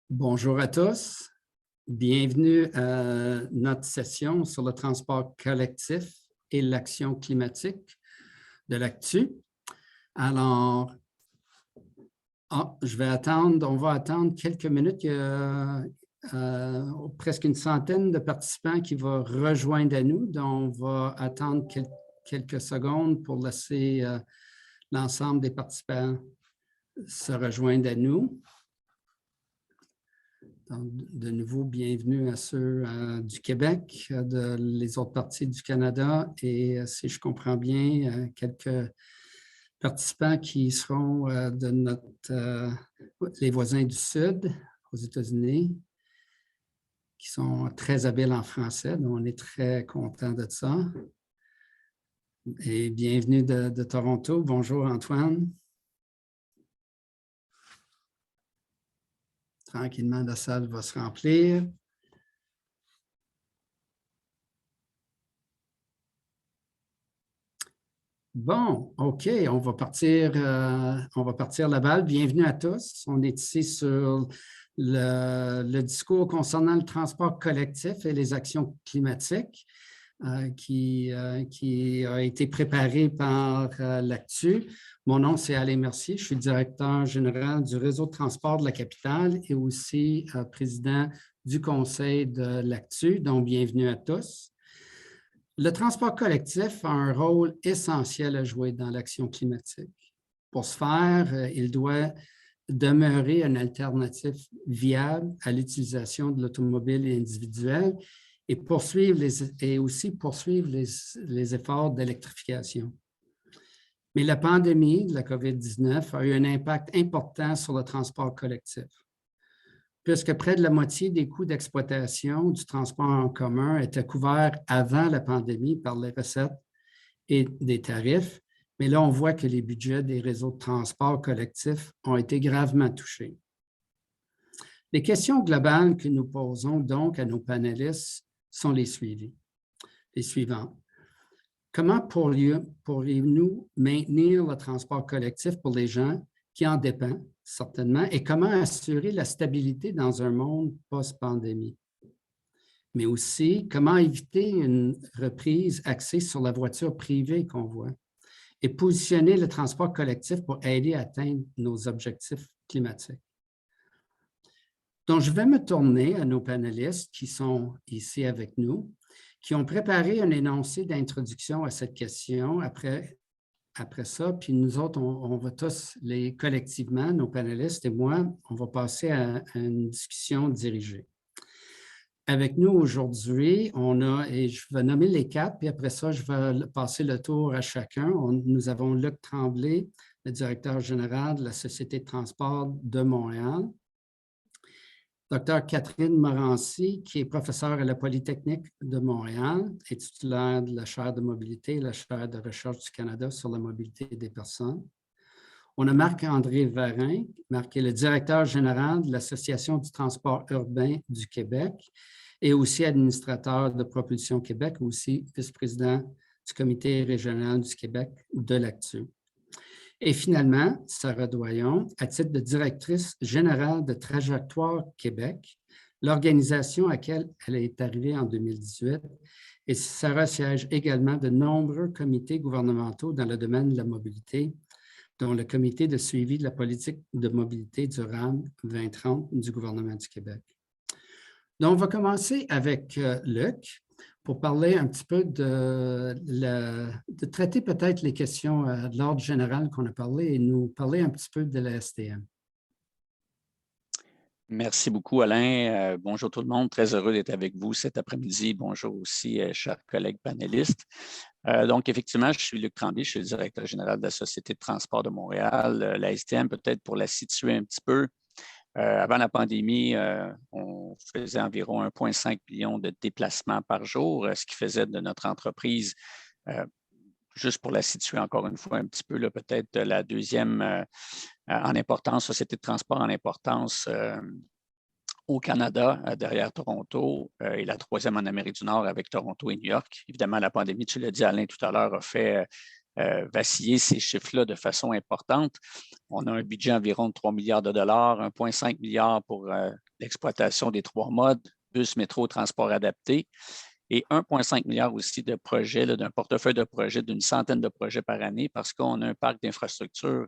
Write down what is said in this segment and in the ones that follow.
Bonjour à tous. Bienvenue à notre session sur le transport collectif et l'action climatique de l'ACTU. Alors, on va attendre quelques minutes. Il y a presque une centaine de participants qui vont rejoindre à nous. Donc, on va attendre quelques secondes pour laisser l'ensemble des participants se rejoindre à nous. Donc, de nouveau, bienvenue à ceux du Québec, les autres parties du Canada et, si je comprends bien, quelques participants qui seront de les voisins du Sud aux États-Unis, qui sont très habiles en français. Donc, on est très content de ça. Et bienvenue de Toronto. Bonjour Antoine. Tranquillement, la salle va se remplir. Bon, OK, on va partir la balle. Bienvenue à tous. On est ici sur le discours concernant le transport collectif et les actions climatiques qui a été préparé par l'ACTU. Mon nom, c'est Alain Mercier. Je suis directeur général du réseau de transport de la capitale et aussi président du conseil de l'ACTU. Donc, bienvenue à tous. Le transport collectif a un rôle essentiel à jouer dans l'action climatique. Pour ce faire, il doit demeurer une alternative viable à l'utilisation de l'automobile individuelle et aussi poursuivre les efforts d'électrification. Mais la pandémie de la COVID-19 a eu un impact important sur le transport collectif, puisque près de la moitié des coûts d'exploitation du transport en commun étaient couverts avant la pandémie par les recettes et des tarifs. Mais là, on voit que les budgets des réseaux de transport collectif ont été gravement touchés. Les questions globales que nous posons donc à nos panélistes sont les suivantes. Comment pourrions-nous maintenir le transport collectif pour les gens qui en dépendent, certainement, et comment assurer la stabilité dans un monde post-pandémie? Mais aussi, comment éviter une reprise axée sur la voiture privée qu'on voit et positionner le transport collectif pour aider à atteindre nos objectifs climatiques. Donc, je vais me tourner à nos panélistes qui sont ici avec nous, qui ont préparé un énoncé d'introduction à cette question après ça, puis nous autres, on va tous, collectivement, nos panélistes et moi, on va passer à une discussion dirigée. Avec nous aujourd'hui, et je vais nommer les quatre, puis après ça, je vais passer le tour à chacun. Nous avons Luc Tremblay, le directeur général de la Société de transport de Montréal. Dr Catherine Morancy, qui est professeure à la Polytechnique de Montréal et titulaire de la chaire de mobilité et la chaire de recherche du Canada sur la mobilité des personnes. On a Marc-André Varin, qui est le directeur général de l'Association du transport urbain du Québec et aussi administrateur de Propulsion Québec, aussi vice-président du Comité régional du Québec de l'ACTU. Et finalement, Sarah Doyon, à titre de directrice générale de Trajectoire Québec, l'organisation à laquelle elle est arrivée en 2018. Et Sarah siège également de nombreux comités gouvernementaux dans le domaine de la mobilité, dont le comité de suivi de la politique de mobilité durable 2030 du gouvernement du Québec. Donc, on va commencer avec Luc pour parler un petit peu de traiter peut-être les questions de l'ordre général qu'on a parlé et nous parler un petit peu de la STM. Merci beaucoup, Alain. Bonjour tout le monde. Très heureux d'être avec vous cet après-midi. Bonjour aussi, chers collègues panélistes. Donc, effectivement, je suis Luc Tremblay, je suis le directeur général de la Société de transport de Montréal. La STM, peut-être pour la situer un petit peu, avant la pandémie, on faisait environ 1,5 million de déplacements par jour, ce qui faisait de notre entreprise, juste pour la situer encore une fois un petit peu, peut-être la deuxième en importance, société de transport en importance au Canada, derrière Toronto, et la troisième en Amérique du Nord avec Toronto et New York. Évidemment, la pandémie, tu l'as dit Alain tout à l'heure, a fait vaciller ces chiffres-là de façon importante. On a un budget environ de 3 milliards de dollars, 1,5 milliard pour l'exploitation des 3 modes, bus, métro, transport adapté, et 1,5 milliard aussi de projets, d'un portefeuille de projets d'une centaine de projets par année parce qu'on a un parc d'infrastructures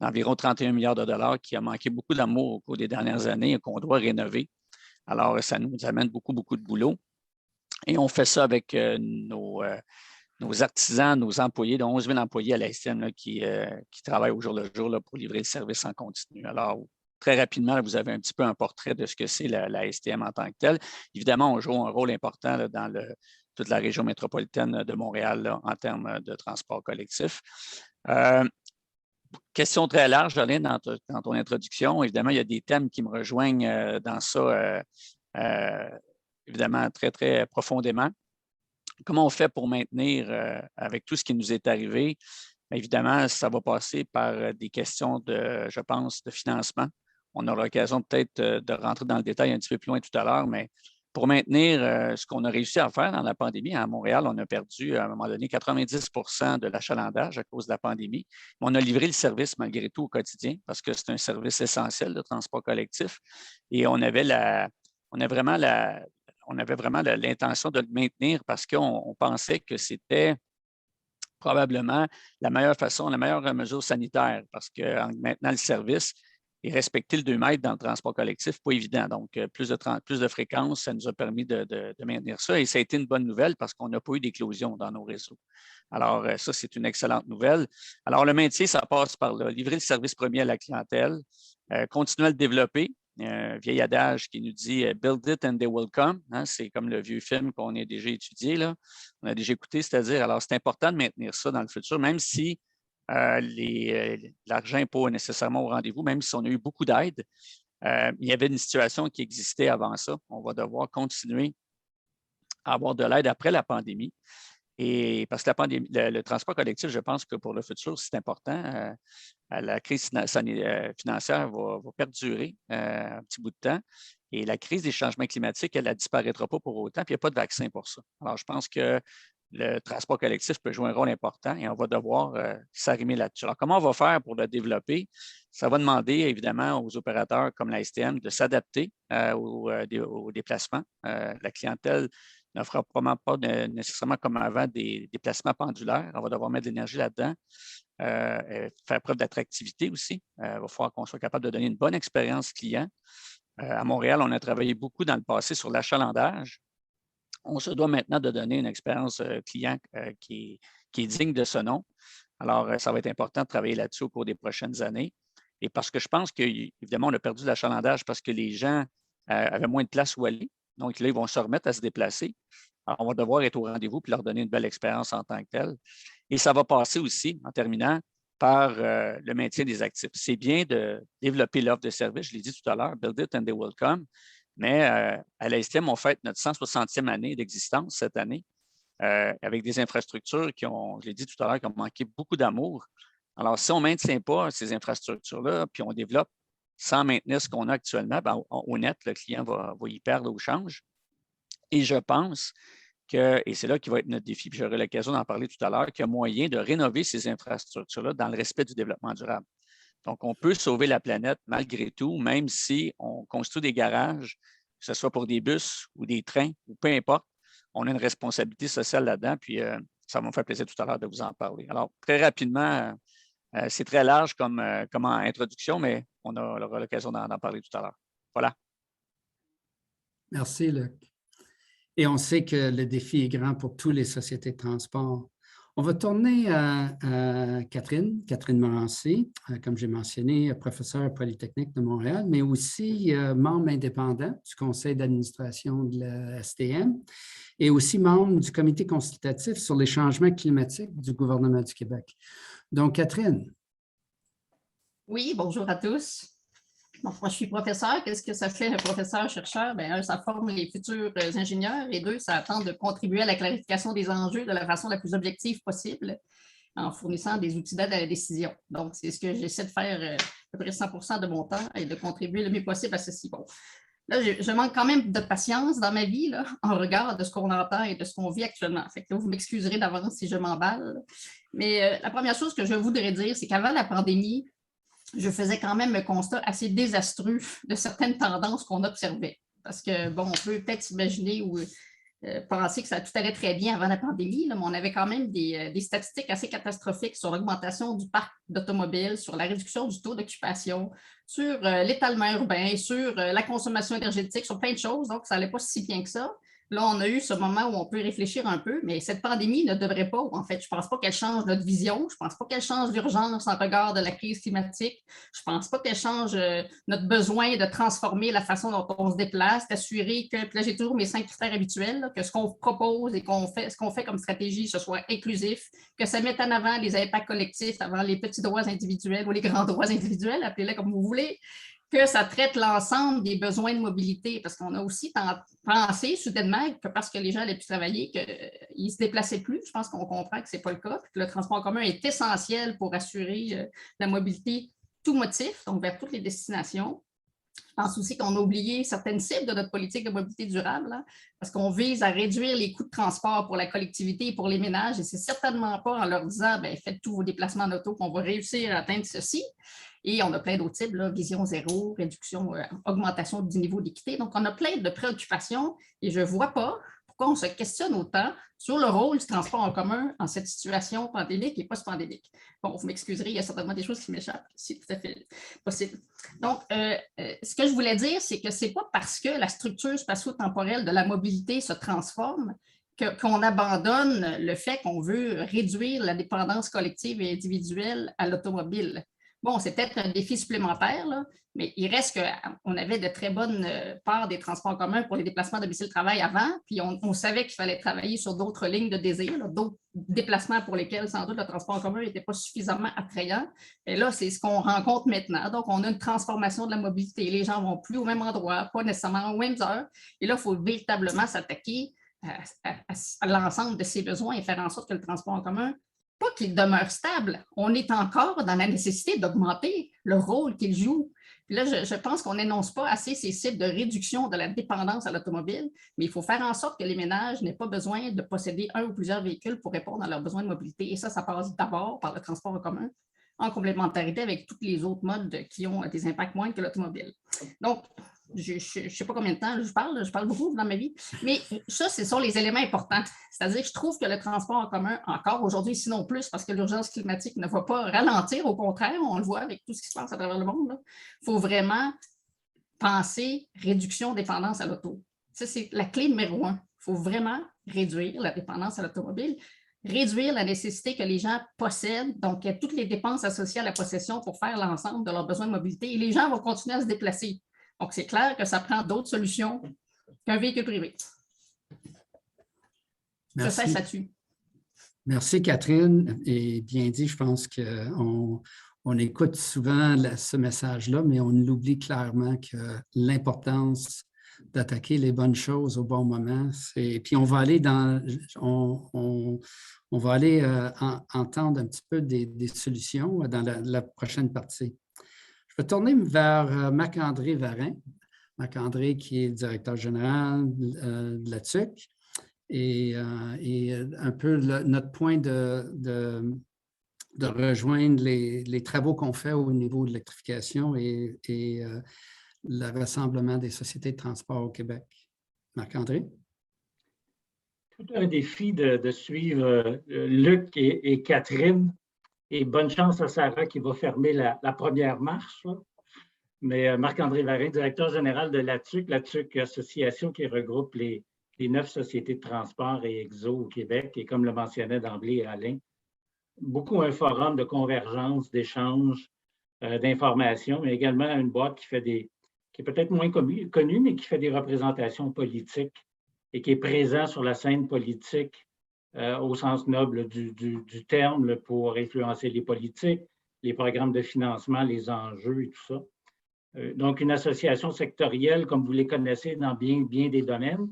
d'environ 31 milliards de dollars qui a manqué beaucoup d'amour au cours des dernières années et qu'on doit rénover. Alors, ça nous amène beaucoup, beaucoup de boulot. Et on fait ça avec nos artisans, nos employés, de 11 000 employés à la STM qui travaillent au jour le jour là, pour livrer le service en continu. Alors, très rapidement, là, vous avez un petit peu un portrait de ce que c'est la STM en tant que telle. Évidemment, on joue un rôle important là, dans toute la région métropolitaine de Montréal là, en termes de transport collectif. Question très large, Jolene, dans ton introduction. Évidemment, il y a des thèmes qui me rejoignent dans ça, évidemment, très, très profondément. Comment on fait pour maintenir, avec tout ce qui nous est arrivé? Évidemment, ça va passer par des questions je pense, de financement. On aura l'occasion peut-être de rentrer dans le détail un petit peu plus loin tout à l'heure, mais pour maintenir ce qu'on a réussi à faire dans la pandémie, à Montréal, on a perdu à un moment donné 90 de l'achalandage à cause de la pandémie. Mais on a livré le service malgré tout au quotidien parce que c'est un service essentiel de transport collectif et on avait vraiment l'intention de le maintenir parce qu'on pensait que c'était probablement la meilleure façon, la meilleure mesure sanitaire parce qu'en maintenant le service et respecter le 2 mètres dans le transport collectif, pas évident. Donc, plus de fréquences, ça nous a permis de maintenir ça et ça a été une bonne nouvelle parce qu'on n'a pas eu d'éclosion dans nos réseaux. Alors, ça, c'est une excellente nouvelle. Alors, le maintien, ça passe par livrer le service premier à la clientèle, continuer à le développer. Un vieil adage qui nous dit « Build it and they will come hein, ». C'est comme le vieux film qu'on a déjà étudié, là. On a déjà écouté, c'est-à-dire, alors c'est important de maintenir ça dans le futur, même si l'argent n'est pas nécessairement au rendez-vous, même si on a eu beaucoup d'aide. Il y avait une situation qui existait avant ça. On va devoir continuer à avoir de l'aide après la pandémie. Et parce que la pandémie, le transport collectif, je pense que pour le futur, c'est important. La crise financière va perdurer un petit bout de temps. Et la crise des changements climatiques, elle ne disparaîtra pas pour autant, puis il n'y a pas de vaccin pour ça. Alors, je pense que le transport collectif peut jouer un rôle important et on va devoir s'arrimer là-dessus. Alors, comment on va faire pour le développer? Ça va demander évidemment aux opérateurs comme la STM de s'adapter aux déplacements. La clientèle ne fera probablement pas nécessairement comme avant des déplacements pendulaires. On va devoir mettre de l'énergie là-dedans, faire preuve d'attractivité aussi. Il va falloir qu'on soit capable de donner une bonne expérience client. À Montréal, on a travaillé beaucoup dans le passé sur l'achalandage. On se doit maintenant de donner une expérience client qui est digne de ce nom. Alors, ça va être important de travailler là-dessus au cours des prochaines années. Et parce que je pense qu'évidemment, on a perdu l'achalandage parce que les gens avaient moins de place où aller. Donc, là, ils vont se remettre à se déplacer. Alors, on va devoir être au rendez-vous et leur donner une belle expérience en tant que telle. Et ça va passer aussi, en terminant, par le maintien des actifs. C'est bien de développer l'offre de service, je l'ai dit tout à l'heure, build it and they will come. Mais à la STM, on fête notre 160e année d'existence cette année, avec des infrastructures qui ont, je l'ai dit tout à l'heure, qui ont manqué beaucoup d'amour. Alors, si on ne maintient pas ces infrastructures-là, puis on développe sans maintenir ce qu'on a actuellement, bien, au net, le client va y perdre au change. Et je pense que, et c'est là qui va être notre défi, puis j'aurai l'occasion d'en parler tout à l'heure, qu'il y a moyen de rénover ces infrastructures-là dans le respect du développement durable. Donc, on peut sauver la planète malgré tout, même si on construit des garages, que ce soit pour des bus ou des trains, ou peu importe, on a une responsabilité sociale là-dedans, puis ça va me faire plaisir tout à l'heure de vous en parler. Alors, très rapidement, c'est très large comme introduction, mais on aura l'occasion d'en parler tout à l'heure. Voilà. Merci, Luc. Et on sait que le défi est grand pour toutes les sociétés de transport. On va tourner à Catherine Morancy, comme j'ai mentionné, professeure Polytechnique de Montréal, mais aussi membre indépendant du conseil d'administration de la STM et aussi membre du comité consultatif sur les changements climatiques du gouvernement du Québec. Donc, Catherine. Oui, bonjour à tous. Donc, moi, je suis professeur. Qu'est-ce que ça fait un professeur-chercheur? Bien, un, ça forme les futurs ingénieurs et deux, ça tente de contribuer à la clarification des enjeux de la façon la plus objective possible en fournissant des outils d'aide à la décision. Donc, c'est ce que j'essaie de faire à peu près 100% de mon temps et de contribuer le mieux possible à ceci. Bon, Là, je manque quand même de patience dans ma vie, là, en regard de ce qu'on entend et de ce qu'on vit actuellement. Fait que là, vous m'excuserez d'avance si je m'emballe. Mais la première chose que je voudrais dire, c'est qu'avant la pandémie, je faisais quand même un constat assez désastreux de certaines tendances qu'on observait. Parce que, bon, on peut peut-être s'imaginer ou penser que ça tout allait très bien avant la pandémie, là, mais on avait quand même des statistiques assez catastrophiques sur l'augmentation du parc d'automobiles, sur la réduction du taux d'occupation, sur l'étalement urbain, sur la consommation énergétique, sur plein de choses. Donc, ça n'allait pas si bien que ça. Là, on a eu ce moment où on peut réfléchir un peu, mais cette pandémie ne devrait pas, en fait, je ne pense pas qu'elle change notre vision, je ne pense pas qu'elle change l'urgence en regard de la crise climatique, je ne pense pas qu'elle change notre besoin de transformer la façon dont on se déplace, d'assurer que, puis là, j'ai toujours mes 5 critères habituels, là, que ce qu'on propose et ce qu'on fait comme stratégie, ce soit inclusif, que ça mette en avant les impacts collectifs avant les petits droits individuels ou les grands droits individuels, appelez-les comme vous voulez, que ça traite l'ensemble des besoins de mobilité, parce qu'on a aussi pensé soudainement que parce que les gens allaient plus travailler, qu'ils ne se déplaçaient plus. Je pense qu'on comprend que ce n'est pas le cas, que le transport en commun est essentiel pour assurer la mobilité tout motif, donc vers toutes les destinations. Je pense aussi qu'on a oublié certaines cibles de notre politique de mobilité durable, hein, parce qu'on vise à réduire les coûts de transport pour la collectivité et pour les ménages, et ce n'est certainement pas en leur disant faites tous vos déplacements en auto qu'on va réussir à atteindre ceci. Et on a plein d'autres cibles, là, vision zéro, réduction, augmentation du niveau d'équité. Donc, on a plein de préoccupations et je ne vois pas pourquoi on se questionne autant sur le rôle du transport en commun en cette situation pandémique et post-pandémique. Bon, vous m'excuserez, il y a certainement des choses qui m'échappent, c'est tout à fait possible. Donc, ce que je voulais dire, c'est que ce n'est pas parce que la structure spatio-temporelle de la mobilité se transforme qu'on abandonne le fait qu'on veut réduire la dépendance collective et individuelle à l'automobile. Bon, c'est peut-être un défi supplémentaire, là, mais il reste qu'on avait de très bonnes parts des transports en commun pour les déplacements domicile-travail avant, puis on savait qu'il fallait travailler sur d'autres lignes de désir, d'autres déplacements pour lesquels, sans doute, le transport en commun n'était pas suffisamment attrayant. Et là, c'est ce qu'on rencontre maintenant. Donc, on a une transformation de la mobilité. Les gens ne vont plus au même endroit, pas nécessairement aux mêmes heures. Et là, il faut véritablement s'attaquer à l'ensemble de ces besoins et faire en sorte que le transport en commun, pas qu'il demeure stable, on est encore dans la nécessité d'augmenter le rôle qu'il joue. Puis là, je pense qu'on n'énonce pas assez ces cibles de réduction de la dépendance à l'automobile, mais il faut faire en sorte que les ménages n'aient pas besoin de posséder un ou plusieurs véhicules pour répondre à leurs besoins de mobilité. Et ça passe d'abord par le transport en commun, en complémentarité avec tous les autres modes qui ont des impacts moindres que l'automobile. Donc, je ne sais pas combien de temps je parle beaucoup dans ma vie, mais ça, ce sont les éléments importants. C'est-à-dire que je trouve que le transport en commun, encore aujourd'hui, sinon plus, parce que l'urgence climatique ne va pas ralentir, au contraire, on le voit avec tout ce qui se passe à travers le monde, il faut vraiment penser réduction dépendance à l'auto. Ça, c'est la clé numéro 1. Il faut vraiment réduire la dépendance à l'automobile, réduire la nécessité que les gens possèdent, donc toutes les dépenses associées à la possession pour faire l'ensemble de leurs besoins de mobilité, et les gens vont continuer à se déplacer. Donc, c'est clair que ça prend d'autres solutions qu'un véhicule privé. Merci. Je cesse là-dessus. Merci, Catherine. Et bien dit, je pense qu'on écoute souvent ce message-là, mais on l'oublie clairement que l'importance d'attaquer les bonnes choses au bon moment. Puis on va aller on va aller entendre un petit peu des solutions dans la prochaine partie. Je vais tourner vers Marc-André Varin. Marc-André qui est directeur général de la TUC et un peu notre point de rejoindre les travaux qu'on fait au niveau de l'électrification et le rassemblement des sociétés de transport au Québec. Marc-André? Tout un défi de suivre Luc et Catherine. Et bonne chance à Sarah qui va fermer la première marche. Là. Mais Marc-André Varin, directeur général de la TUC, association qui regroupe les 9 sociétés de transport et exo au Québec, et comme le mentionnait d'emblée Alain, beaucoup un forum de convergence, d'échange, d'informations, mais également une boîte qui est peut-être moins connue, mais qui fait des représentations politiques et qui est présent sur la scène politique au sens noble du terme pour influencer les politiques, les programmes de financement, les enjeux et tout ça. Donc, une association sectorielle, comme vous les connaissez dans bien des domaines,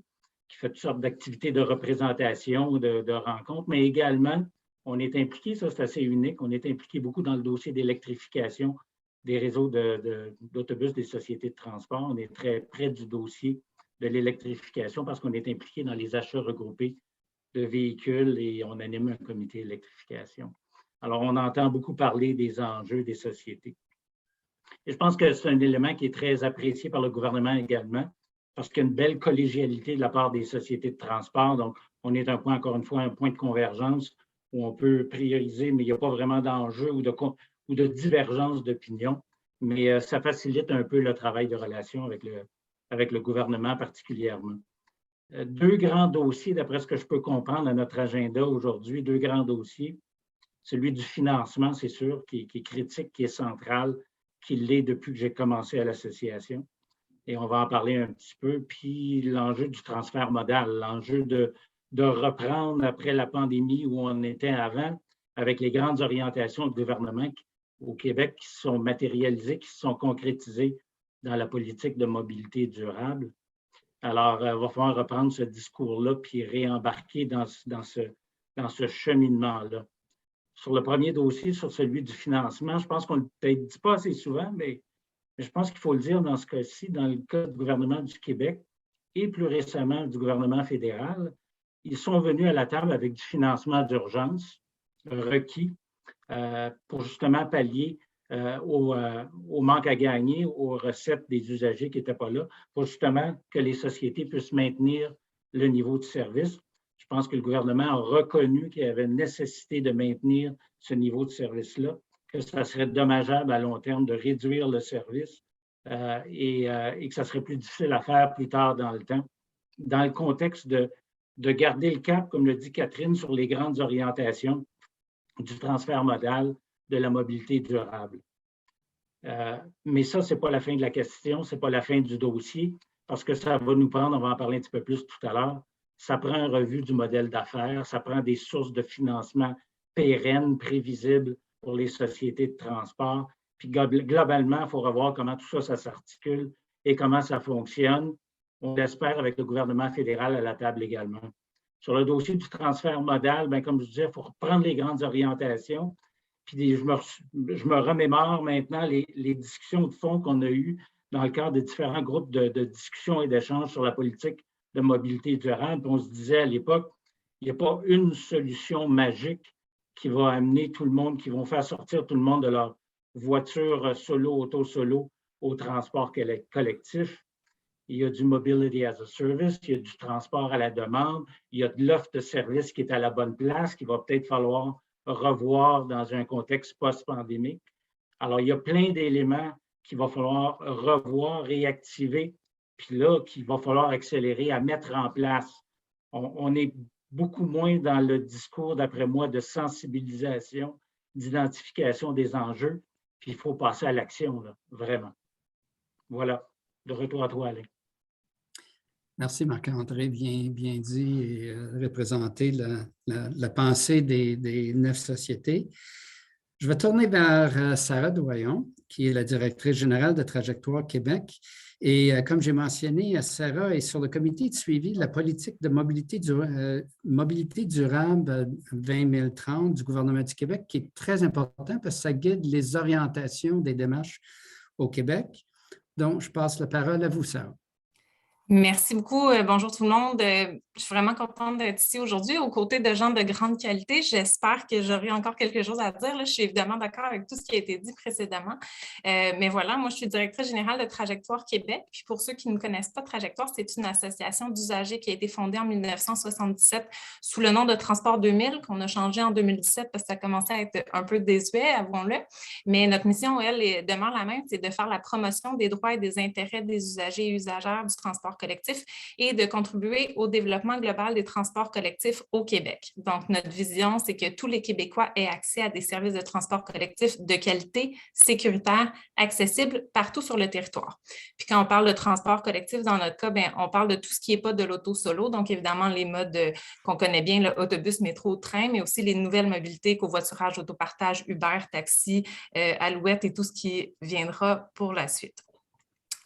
qui fait toutes sortes d'activités de représentation, de rencontres, mais également, on est impliqué, ça c'est assez unique, on est impliqué beaucoup dans le dossier d'électrification des réseaux d'autobus des sociétés de transport. On est très près du dossier de l'électrification parce qu'on est impliqué dans les achats regroupés de véhicules et on anime un comité électrification. Alors, on entend beaucoup parler des enjeux des sociétés. Et je pense que c'est un élément qui est très apprécié par le gouvernement également, parce qu'il y a une belle collégialité de la part des sociétés de transport. Donc, on est encore une fois, un point de convergence où on peut prioriser, mais il n'y a pas vraiment d'enjeu ou de divergence d'opinion. Mais ça facilite un peu le travail de relation avec le gouvernement particulièrement. Deux grands dossiers, d'après ce que je peux comprendre à notre agenda aujourd'hui, deux grands dossiers. Celui du financement, c'est sûr, qui est critique, qui est central, qui l'est depuis que j'ai commencé à l'association. Et on va en parler un petit peu. Puis l'enjeu du transfert modal, l'enjeu de reprendre après la pandémie où on était avant, avec les grandes orientations du gouvernement au Québec qui se sont matérialisées, qui se sont concrétisées dans la politique de mobilité durable. Alors, il va falloir reprendre ce discours-là puis réembarquer dans ce cheminement-là. Sur le premier dossier, sur celui du financement, je pense qu'on ne le dit pas assez souvent, mais je pense qu'il faut le dire dans ce cas-ci, dans le cas du gouvernement du Québec et plus récemment du gouvernement fédéral, ils sont venus à la table avec du financement d'urgence requis pour justement pallier au manque à gagner, aux recettes des usagers qui n'étaient pas là, pour justement que les sociétés puissent maintenir le niveau de service. Je pense que le gouvernement a reconnu qu'il y avait une nécessité de maintenir ce niveau de service-là, que ça serait dommageable à long terme de réduire le service et que ça serait plus difficile à faire plus tard dans le temps, dans le contexte de garder le cap, comme le dit Catherine, sur les grandes orientations du transfert modal, de la mobilité durable. Mais ça, ce n'est pas la fin de la question, ce n'est pas la fin du dossier, parce que ça va nous prendre, on va en parler un petit peu plus tout à l'heure, ça prend une revue du modèle d'affaires, ça prend des sources de financement pérennes, prévisibles pour les sociétés de transport. Puis globalement, il faut revoir comment tout ça s'articule et comment ça fonctionne. On l'espère avec le gouvernement fédéral à la table également. Sur le dossier du transfert modal, bien, comme je disais, il faut reprendre les grandes orientations. Puis je me remémore maintenant les discussions de fond qu'on a eues dans le cadre des différents groupes de discussions et d'échanges sur la politique de mobilité durable. Puis on se disait à l'époque, il n'y a pas une solution magique qui va amener tout le monde, qui vont faire sortir tout le monde de leur voiture solo, auto solo au transport collectif. Il y a du mobility as a service, il y a du transport à la demande, il y a de l'offre de service qui est à la bonne place, qu'il va peut-être falloir revoir dans un contexte post-pandémique. Alors, il y a plein d'éléments qu'il va falloir revoir, réactiver, puis là, qu'il va falloir accélérer à mettre en place. On est beaucoup moins dans le discours, d'après moi, de sensibilisation, d'identification des enjeux, puis il faut passer à l'action, vraiment. Voilà. De retour à toi, Alain. Merci Marc-André, bien dit et représenté la pensée des 9 sociétés. Je vais tourner vers Sarah Doyon, qui est la directrice générale de Trajectoire Québec. Et comme j'ai mentionné, Sarah est sur le comité de suivi de la politique de mobilité durable 2030 du gouvernement du Québec, qui est très important parce que ça guide les orientations des démarches au Québec. Donc, je passe la parole à vous, Sarah. Merci beaucoup. Bonjour tout le monde. Je suis vraiment contente d'être ici aujourd'hui aux côtés de gens de grande qualité. J'espère que j'aurai encore quelque chose à dire. Là, je suis évidemment d'accord avec tout ce qui a été dit précédemment. Mais voilà, moi, je suis directrice générale de Trajectoire Québec. Puis pour ceux qui ne connaissent pas Trajectoire, c'est une association d'usagers qui a été fondée en 1977 sous le nom de Transport 2000, qu'on a changé en 2017 parce que ça commençait à être un peu désuet, avouons-le. Mais notre mission, elle, demeure la même, c'est de faire la promotion des droits et des intérêts des usagers et usagères du transport collectif et de contribuer au développement global des transports collectifs au Québec. Donc, notre vision, c'est que tous les Québécois aient accès à des services de transport collectif de qualité, sécuritaire, accessibles partout sur le territoire. Puis quand on parle de transport collectif, dans notre cas, bien, on parle de tout ce qui n'est pas de l'auto-solo, donc évidemment les modes qu'on connaît bien, le autobus, métro, train, mais aussi les nouvelles mobilités, covoiturage, autopartage, Uber, taxi, Alouette et tout ce qui viendra pour la suite.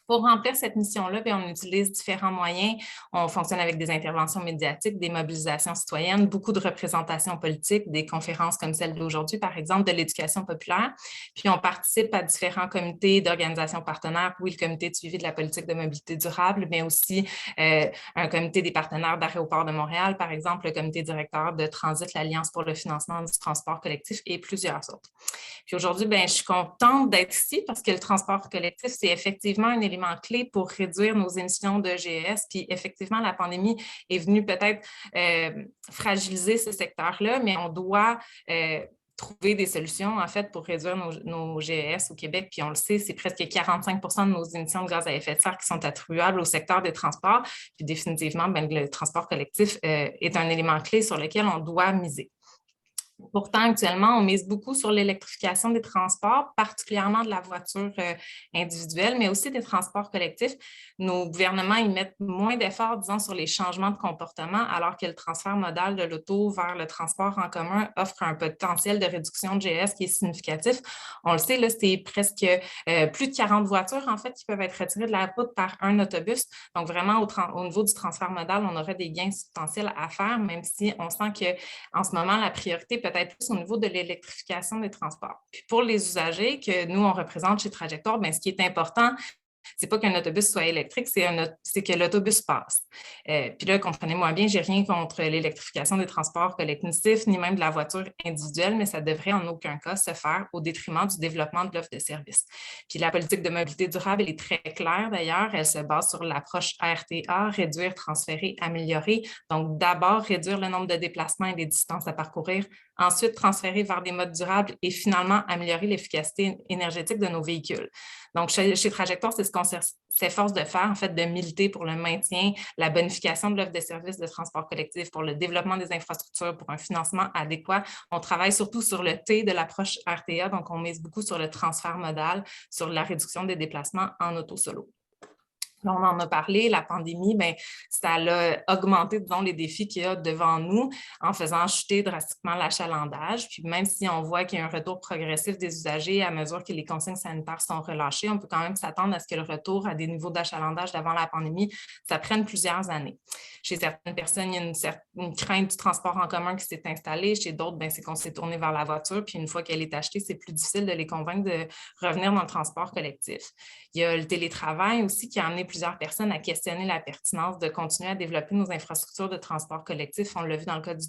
Pour remplir cette mission-là, on utilise différents moyens. On fonctionne avec des interventions médiatiques, des mobilisations citoyennes, beaucoup de représentations politiques, des conférences comme celle d'aujourd'hui, par exemple, de l'éducation populaire. Puis, on participe à différents comités d'organisations partenaires. Oui, le comité de suivi de la politique de mobilité durable, mais aussi un comité des partenaires d'Aéroports de Montréal, par exemple, le comité directeur de Transit, l'Alliance pour le financement du transport collectif et plusieurs autres. Puis aujourd'hui, je suis contente d'être ici parce que le transport collectif, c'est effectivement un élément clé pour réduire nos émissions de GES. Puis effectivement, la pandémie est venue peut-être fragiliser ce secteur-là, mais on doit trouver des solutions, en fait, pour réduire nos GES au Québec. Puis on le sait, c'est presque 45 % de nos émissions de gaz à effet de serre qui sont attribuables au secteur des transports. Puis définitivement, le transport collectif est un élément clé sur lequel on doit miser. Pourtant, actuellement, on mise beaucoup sur l'électrification des transports, particulièrement de la voiture individuelle, mais aussi des transports collectifs. Nos gouvernements y mettent moins d'efforts, disons, sur les changements de comportement, alors que le transfert modal de l'auto vers le transport en commun offre un potentiel de réduction de GES qui est significatif. On le sait, là, c'est presque plus de 40 voitures, en fait, qui peuvent être retirées de la route par un autobus. Donc, vraiment, au niveau du transfert modal, on aurait des gains substantiels à faire, même si on sent qu'en ce moment, la priorité peut-être plus au niveau de l'électrification des transports. Puis pour les usagers que nous, on représente chez Trajectoire, ce qui est important, c'est pas qu'un autobus soit électrique, c'est que l'autobus passe. Puis là, comprenez-moi bien, j'ai rien contre l'électrification des transports collectifs, ni même de la voiture individuelle, mais ça devrait en aucun cas se faire au détriment du développement de l'offre de services. Puis la politique de mobilité durable, elle est très claire d'ailleurs, elle se base sur l'approche RTA, réduire, transférer, améliorer. Donc d'abord, réduire le nombre de déplacements et des distances à parcourir, ensuite transférer vers des modes durables et finalement améliorer l'efficacité énergétique de nos véhicules. Donc, chez Trajectoire, c'est ce qu'on s'efforce de faire, en fait, de militer pour le maintien, la bonification de l'offre de services de transport collectif, pour le développement des infrastructures, pour un financement adéquat. On travaille surtout sur le T de l'approche RTA, donc on mise beaucoup sur le transfert modal, sur la réduction des déplacements en auto solo. On en a parlé, la pandémie, ça a augmenté, disons, les défis qu'il y a devant nous en faisant chuter drastiquement l'achalandage. Puis même si on voit qu'il y a un retour progressif des usagers à mesure que les consignes sanitaires sont relâchées, on peut quand même s'attendre à ce que le retour à des niveaux d'achalandage d'avant la pandémie, ça prenne plusieurs années. Chez certaines personnes, il y a une crainte du transport en commun qui s'est installée. Chez d'autres, c'est qu'on s'est tourné vers la voiture. Puis une fois qu'elle est achetée, c'est plus difficile de les convaincre de revenir dans le transport collectif. Il y a le télétravail aussi qui a amené plusieurs personnes à questionner la pertinence de continuer à développer nos infrastructures de transport collectif. On l'a vu dans le cas du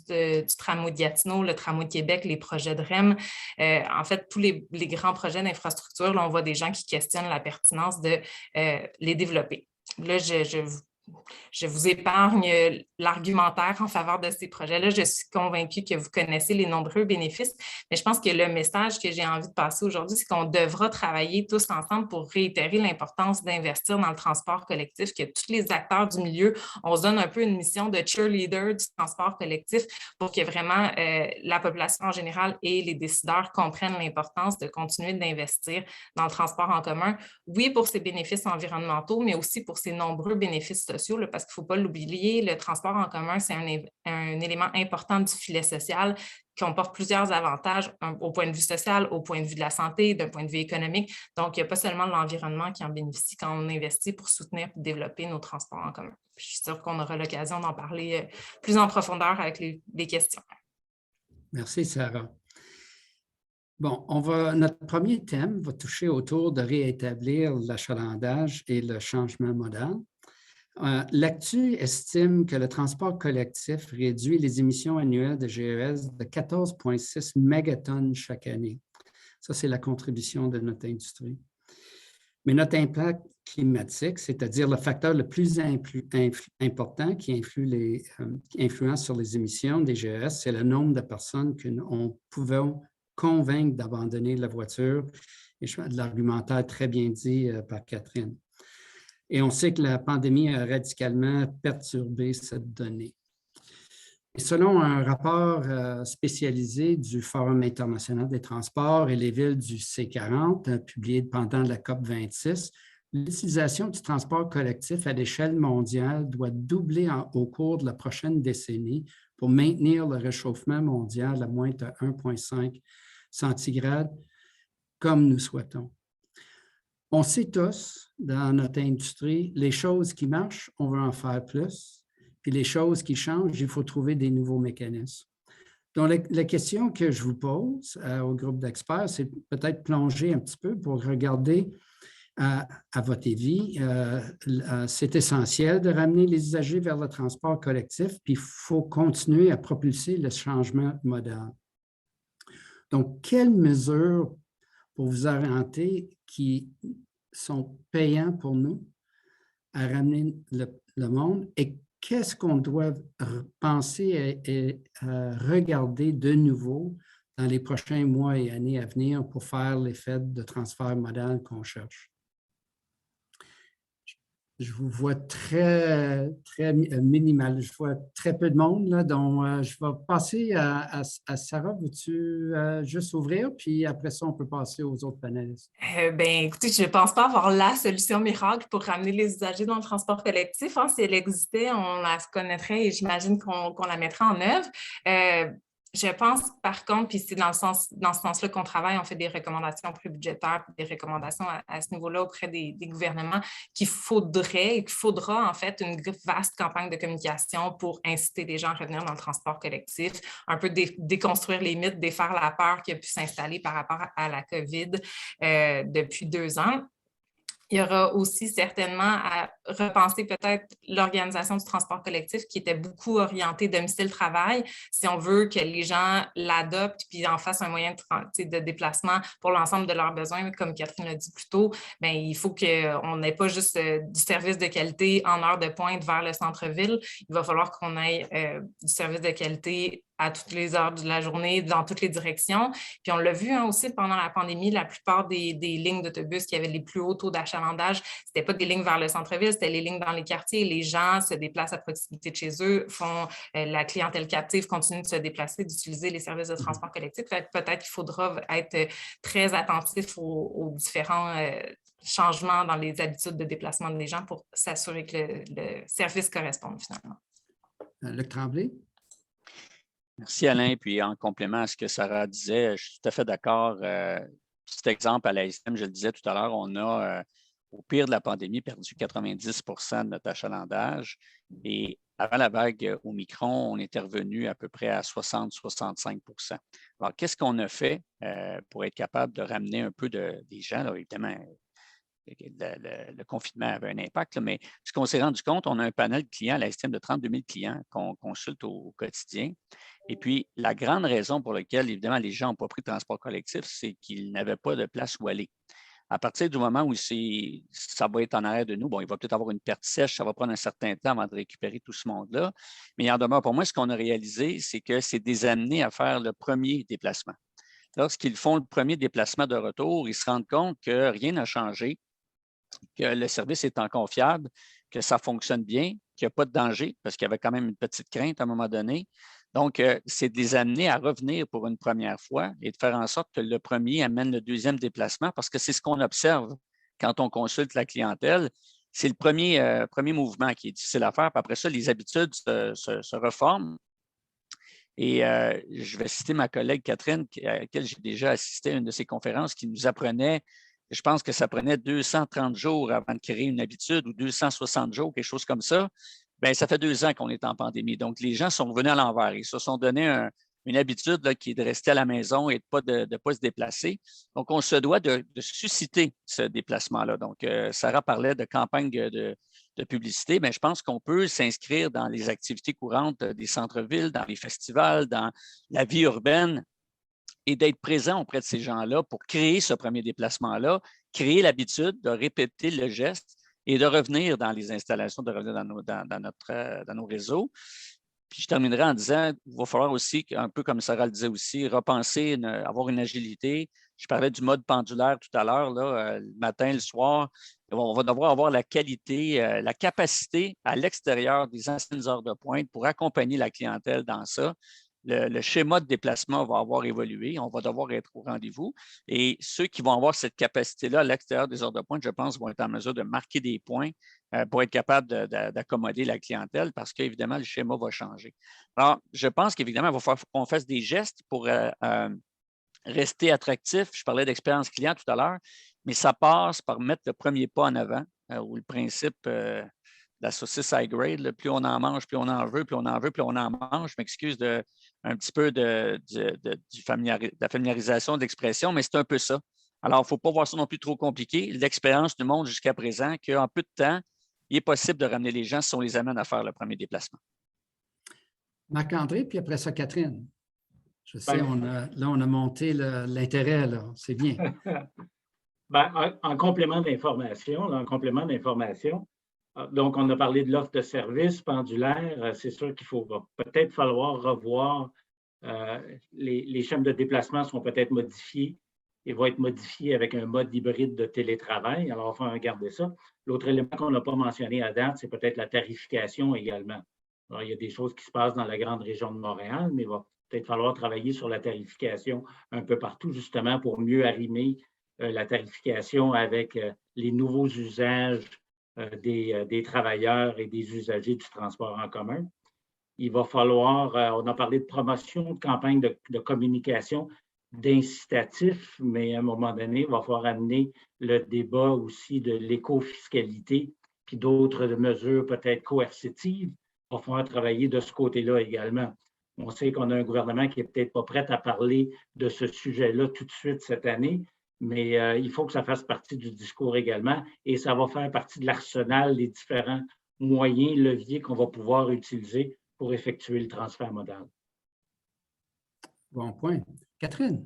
tramway de Gatineau, le tramway de Québec, les projets de REM. En fait, tous les grands projets d'infrastructure, on voit des gens qui questionnent la pertinence de les développer. Là, je vous épargne l'argumentaire en faveur de ces projets-là. Je suis convaincue que vous connaissez les nombreux bénéfices, mais je pense que le message que j'ai envie de passer aujourd'hui, c'est qu'on devra travailler tous ensemble pour réitérer l'importance d'investir dans le transport collectif, que tous les acteurs du milieu, on se donne un peu une mission de cheerleader du transport collectif pour que vraiment la population en général et les décideurs comprennent l'importance de continuer d'investir dans le transport en commun. Oui, pour ses bénéfices environnementaux, mais aussi pour ses nombreux bénéfices sociaux, parce qu'il ne faut pas l'oublier, le transport en commun, c'est un élément important du filet social qui comporte plusieurs avantages au point de vue social, au point de vue de la santé, d'un point de vue économique. Donc, il n'y a pas seulement l'environnement qui en bénéficie quand on investit pour soutenir et développer nos transports en commun. Je suis sûre qu'on aura l'occasion d'en parler plus en profondeur avec les questions. Merci, Sarah. Bon, notre premier thème va toucher autour de réétablir l'achalandage et le changement modal. L'ACTU estime que le transport collectif réduit les émissions annuelles de GES de 14,6 mégatonnes chaque année. Ça, c'est la contribution de notre industrie. Mais notre impact climatique, c'est-à-dire le facteur le plus important qui influence sur les émissions des GES, c'est le nombre de personnes que nous pouvons convaincre d'abandonner la voiture. Et de l'argumentaire très bien dit par Catherine. Et on sait que la pandémie a radicalement perturbé cette donnée. Et selon un rapport spécialisé du Forum international des transports et les villes du C40, publié pendant la COP26, l'utilisation du transport collectif à l'échelle mondiale doit doubler au cours de la prochaine décennie pour maintenir le réchauffement mondial à moins de 1,5 centigrade, comme nous souhaitons. On sait tous, dans notre industrie, les choses qui marchent, on veut en faire plus. Puis les choses qui changent, il faut trouver des nouveaux mécanismes. Donc, la question que je vous pose au groupe d'experts, c'est peut-être plonger un petit peu pour regarder à votre avis. C'est essentiel de ramener les usagers vers le transport collectif, puis il faut continuer à propulser le changement modal. Donc, quelles mesures pour vous orienter qui sont payants pour nous à ramener le monde et qu'est-ce qu'on doit penser et regarder de nouveau dans les prochains mois et années à venir pour faire l'effet de transfert modal qu'on cherche? Je vous vois très minimal. Je vois très peu de monde, là, donc je vais passer à Sarah. Veux-tu juste ouvrir, puis après ça, on peut passer aux autres panélistes. Écoutez, je ne pense pas avoir la solution miracle pour ramener les usagers dans le transport collectif. Hein. Si elle existait, on la connaîtrait et j'imagine qu'on la mettrait en œuvre. Je pense, par contre, puis c'est dans ce sens-là qu'on travaille, on fait des recommandations prébudgétaires, des recommandations à ce niveau-là auprès des gouvernements qu'il faudra en fait une vaste campagne de communication pour inciter les gens à revenir dans le transport collectif, un peu déconstruire les mythes, défaire la peur qui a pu s'installer par rapport à la COVID depuis 2 ans. Il y aura aussi certainement à repenser peut-être l'organisation du transport collectif qui était beaucoup orientée domicile-travail. Si on veut que les gens l'adoptent puis en fassent un moyen de déplacement pour l'ensemble de leurs besoins, comme Catherine l'a dit plus tôt, bien, il faut qu'on n'ait pas juste du service de qualité en heure de pointe vers le centre-ville. Il va falloir qu'on ait du service de qualité à toutes les heures de la journée, dans toutes les directions. Puis on l'a vu aussi pendant la pandémie, la plupart des lignes d'autobus qui avaient les plus hauts taux d'achalandage, ce n'était pas des lignes vers le centre-ville, c'était les lignes dans les quartiers. Les gens se déplacent à proximité de chez eux, font la clientèle captive continue de se déplacer, d'utiliser les services de transport collectif. Peut-être qu'il faudra être très attentif aux différents changements dans les habitudes de déplacement des gens pour s'assurer que le service corresponde finalement. Luc Tremblay? Merci Alain. Puis en complément à ce que Sarah disait, je suis tout à fait d'accord. Petit exemple à l'ASM, je le disais tout à l'heure, on a au pire de la pandémie perdu 90 de notre achalandage. Et avant la vague Omicron, on était revenu à peu près à 60-65 %. Alors, qu'est-ce qu'on a fait pour être capable de ramener un peu des gens? Là, évidemment, le confinement avait un impact, là, mais ce qu'on s'est rendu compte, on a un panel de clients à la STM de 32 000 clients qu'on consulte au quotidien. Et puis, la grande raison pour laquelle, évidemment, les gens n'ont pas pris de transport collectif, c'est qu'ils n'avaient pas de place où aller. À partir du moment où ça va être en arrière de nous, bon, il va peut-être avoir une perte sèche, ça va prendre un certain temps avant de récupérer tout ce monde-là. Mais il en demeure pour moi, ce qu'on a réalisé, c'est que c'est des amenés à faire le premier déplacement. Lorsqu'ils font le premier déplacement de retour, ils se rendent compte que rien n'a changé, que le service est encore fiable, que ça fonctionne bien, qu'il n'y a pas de danger, parce qu'il y avait quand même une petite crainte à un moment donné. Donc, c'est de les amener à revenir pour une première fois et de faire en sorte que le premier amène le deuxième déplacement, parce que c'est ce qu'on observe quand on consulte la clientèle. C'est le premier mouvement qui est difficile à faire. Puis après ça, les habitudes se reforment. Et je vais citer ma collègue Catherine, à laquelle j'ai déjà assisté à une de ses conférences, qui nous apprenait, je pense que ça prenait 230 jours avant de créer une habitude ou 260 jours, quelque chose comme ça. Bien, ça fait 2 ans qu'on est en pandémie. Donc, les gens sont revenus à l'envers. Ils se sont donné une habitude là, qui est de rester à la maison et de ne pas se déplacer. Donc, on se doit de susciter ce déplacement-là. Donc, Sarah parlait de campagne de publicité, mais je pense qu'on peut s'inscrire dans les activités courantes des centres-villes, dans les festivals, dans la vie urbaine et d'être présent auprès de ces gens-là pour créer ce premier déplacement-là, créer l'habitude de répéter le geste et de revenir dans les installations, de revenir dans nos réseaux. Puis je terminerai en disant qu'il va falloir aussi, un peu comme Sarah le disait aussi, repenser, avoir une agilité. Je parlais du mode pendulaire tout à l'heure, le matin, le soir. On va devoir avoir la qualité, la capacité à l'extérieur des anciennes heures de pointe pour accompagner la clientèle dans ça. Le schéma de déplacement va avoir évolué. On va devoir être au rendez-vous. Et ceux qui vont avoir cette capacité-là à l'extérieur des heures de pointe, je pense, vont être en mesure de marquer des points pour être capable d'accommoder la clientèle parce qu'évidemment, le schéma va changer. Alors, je pense qu'évidemment, il va falloir qu'on fasse des gestes pour rester attractif. Je parlais d'expérience client tout à l'heure, mais ça passe par mettre le premier pas en avant, ou le principe de la saucisse high grade, là, plus on en mange, plus on en veut, plus on en veut, plus on en mange. Je m'excuse un petit peu de la familiarisation de l'expression, mais c'est un peu ça. Alors, il ne faut pas voir ça non plus trop compliqué. L'expérience nous montre jusqu'à présent qu'en peu de temps, il est possible de ramener les gens si on les amène à faire le premier déplacement. Marc-André, puis après ça, Catherine. Je sais, on a monté l'intérêt, là. C'est bien. En complément d'information, donc on a parlé de l'offre de services pendulaire. C'est sûr qu'il va peut-être falloir revoir. Les schèmes de déplacement sont peut-être modifiés et vont être modifiés avec un mode hybride de télétravail. Alors, il faut regarder ça. L'autre élément qu'on n'a pas mentionné à date, c'est peut-être la tarification également. Alors, il y a des choses qui se passent dans la grande région de Montréal, mais il va peut-être falloir travailler sur la tarification un peu partout, justement, pour mieux arrimer la tarification avec les nouveaux usages des travailleurs et des usagers du transport en commun. Il va falloir, on a parlé de promotion, de campagne de communication, d'incitatifs, mais à un moment donné, il va falloir amener le débat aussi de l'éco-fiscalité, puis d'autres mesures peut-être coercitives. Il va falloir travailler de ce côté-là également. On sait qu'on a un gouvernement qui n'est peut-être pas prêt à parler de ce sujet-là tout de suite cette année, mais il faut que ça fasse partie du discours également et ça va faire partie de l'arsenal des différents moyens, leviers qu'on va pouvoir utiliser pour effectuer le transfert modal. Bon point. Catherine?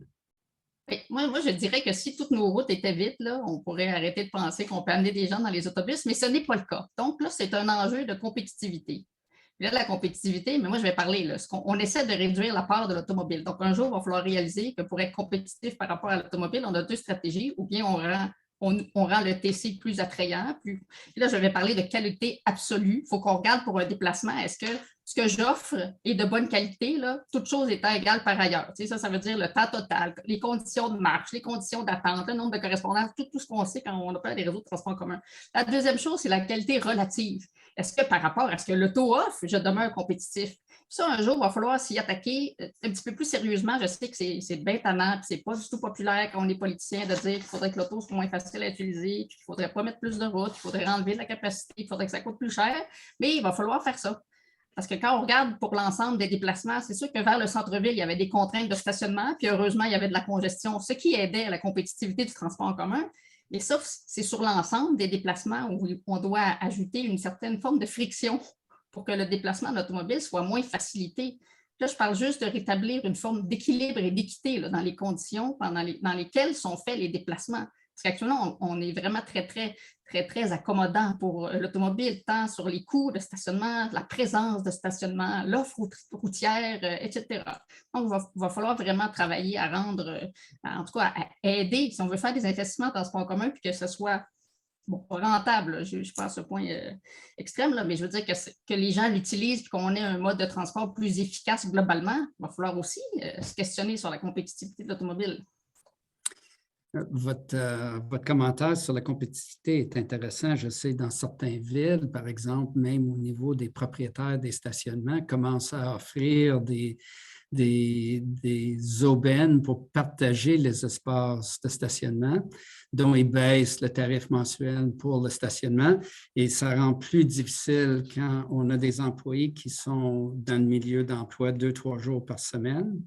Moi, je dirais que si toutes nos routes étaient vides, là, on pourrait arrêter de penser qu'on peut amener des gens dans les autobus, mais ce n'est pas le cas. Donc là, c'est un enjeu de compétitivité. Puis là, la compétitivité, mais moi, je vais parler, là, on essaie de réduire la part de l'automobile. Donc, un jour, il va falloir réaliser que pour être compétitif par rapport à l'automobile, on a deux stratégies, ou bien on rend le TC plus attrayant. Puis là, je vais parler de qualité absolue. Il faut qu'on regarde pour un déplacement, est-ce que ce que j'offre est de bonne qualité, là, toute chose étant égale par ailleurs. Tu sais, ça veut dire le temps total, les conditions de marche, les conditions d'attente, le nombre de correspondances, tout ce qu'on sait quand on appelle les réseaux de transport commun. La deuxième chose, c'est la qualité relative. Est-ce que par rapport à ce que l'auto offre, je demeure compétitif? Ça, un jour, il va falloir s'y attaquer un petit peu plus sérieusement. Je sais que c'est bien tannant, puis c'est pas du tout populaire quand on est politicien de dire qu'il faudrait que l'auto soit moins facile à utiliser, qu'il ne faudrait pas mettre plus de routes, qu'il faudrait enlever de la capacité, qu'il faudrait que ça coûte plus cher, mais il va falloir faire ça. Parce que quand on regarde pour l'ensemble des déplacements, c'est sûr que vers le centre-ville, il y avait des contraintes de stationnement, puis heureusement, il y avait de la congestion, ce qui aidait à la compétitivité du transport en commun. Mais ça, c'est sur l'ensemble des déplacements où on doit ajouter une certaine forme de friction pour que le déplacement de l'automobile soit moins facilité. Là, je parle juste de rétablir une forme d'équilibre et d'équité dans les conditions dans lesquelles sont faits les déplacements. Parce qu'actuellement, on est vraiment très accommodant pour l'automobile, tant sur les coûts de stationnement, la présence de stationnement, l'offre routière, etc. Donc, il va falloir vraiment travailler à rendre, en tout cas, à aider, si on veut faire des investissements en transport en commun, puis que ce soit rentable. Je ne suis pas à ce point extrême, là, mais je veux dire que les gens l'utilisent et qu'on ait un mode de transport plus efficace globalement. Il va falloir aussi se questionner sur la compétitivité de l'automobile. Votre commentaire sur la compétitivité est intéressant. Je sais, dans certaines villes, par exemple, même au niveau des propriétaires des stationnements, commencent à offrir des aubaines pour partager les espaces de stationnement, dont ils baissent le tarif mensuel pour le stationnement. Et ça rend plus difficile quand on a des employés qui sont dans le milieu d'emploi 2-3 jours par semaine.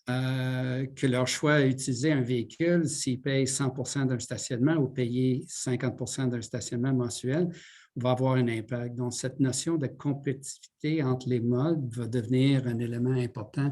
Que leur choix à utiliser un véhicule, s'ils payent 100% d'un stationnement ou payer 50% d'un stationnement mensuel, va avoir un impact. Donc, cette notion de compétitivité entre les modes va devenir un élément important.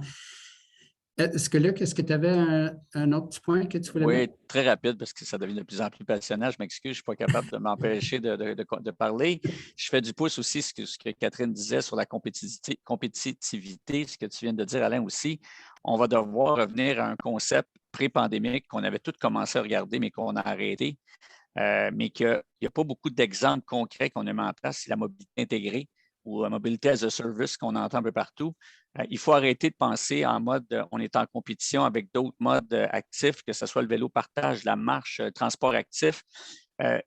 Est-ce que tu avais un autre petit point que tu voulais mettre? Oui, très rapide parce que ça devient de plus en plus passionnant. Je m'excuse, je ne suis pas capable de m'empêcher de parler. Je fais du pouce aussi ce que Catherine disait sur la compétitivité, ce que tu viens de dire, Alain, aussi. On va devoir revenir à un concept pré-pandémique qu'on avait tous commencé à regarder, mais qu'on a arrêté. Mais qu'il n'y a pas beaucoup d'exemples concrets qu'on a mis en place, c'est la mobilité intégrée ou la mobilité as a service qu'on entend un peu partout. Il faut arrêter de penser en mode on est en compétition avec d'autres modes actifs, que ce soit le vélo partage, la marche, le transport actif.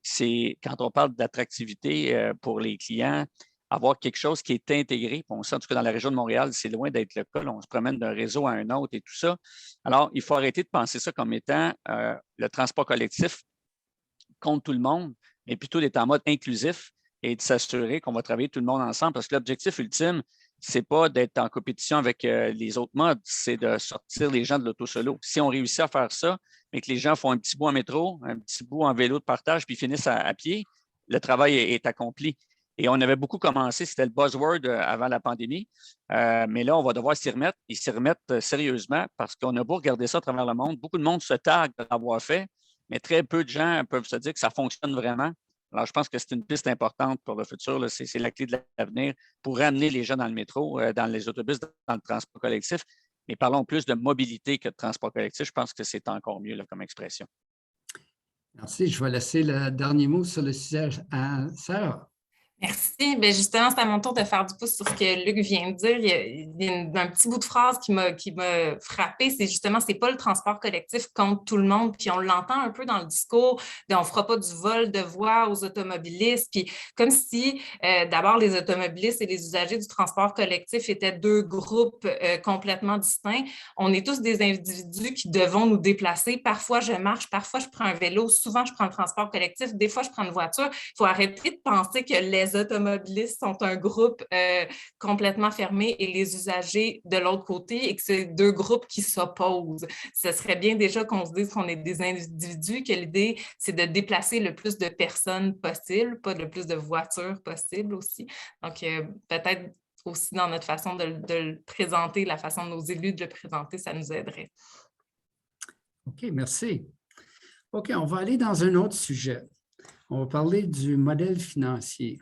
C'est quand on parle d'attractivité pour les clients, avoir quelque chose qui est intégré. On sent en tout cas dans la région de Montréal, c'est loin d'être le cas. Là, on se promène d'un réseau à un autre et tout ça. Alors, il faut arrêter de penser ça comme étant le transport collectif contre tout le monde, mais plutôt d'être en mode inclusif et de s'assurer qu'on va travailler tout le monde ensemble. Parce que l'objectif ultime, ce n'est pas d'être en compétition avec les autres modes, c'est de sortir les gens de l'auto-solo. Si on réussit à faire ça, mais que les gens font un petit bout en métro, un petit bout en vélo de partage, puis finissent à pied, le travail est accompli. Et on avait beaucoup commencé, c'était le buzzword avant la pandémie, mais là, on va devoir s'y remettre et s'y remettre sérieusement parce qu'on a beau regarder ça à travers le monde. Beaucoup de monde se targue de l'avoir fait, mais très peu de gens peuvent se dire que ça fonctionne vraiment. Alors, je pense que c'est une piste importante pour le futur. C'est la clé de l'avenir pour ramener les gens dans le métro, dans les autobus, dans le transport collectif. Mais parlons plus de mobilité que de transport collectif. Je pense que c'est encore mieux là, comme expression. Merci. Je vais laisser le dernier mot sur le sujet à Sarah. Merci. Bien, justement, c'est à mon tour de faire du pouce sur ce que Luc vient de dire. Il y a un petit bout de phrase qui m'a frappée. C'est justement, c'est pas le transport collectif contre tout le monde. Puis on l'entend un peu dans le discours de on fera pas du vol de voix aux automobilistes. Puis comme si d'abord les automobilistes et les usagers du transport collectif étaient deux groupes complètement distincts. On est tous des individus qui devons nous déplacer. Parfois, je marche, parfois, je prends un vélo. Souvent, je prends le transport collectif. Des fois, je prends une voiture. Il faut arrêter de penser que les automobilistes sont un groupe complètement fermé et les usagers de l'autre côté et que c'est deux groupes qui s'opposent. Ce serait bien déjà qu'on se dise qu'on est des individus, que l'idée, c'est de déplacer le plus de personnes possible, pas le plus de voitures possible aussi. Donc, peut-être aussi dans notre façon de le présenter, la façon de nos élus de le présenter, ça nous aiderait. OK, merci. OK, on va aller dans un autre sujet. On va parler du modèle financier.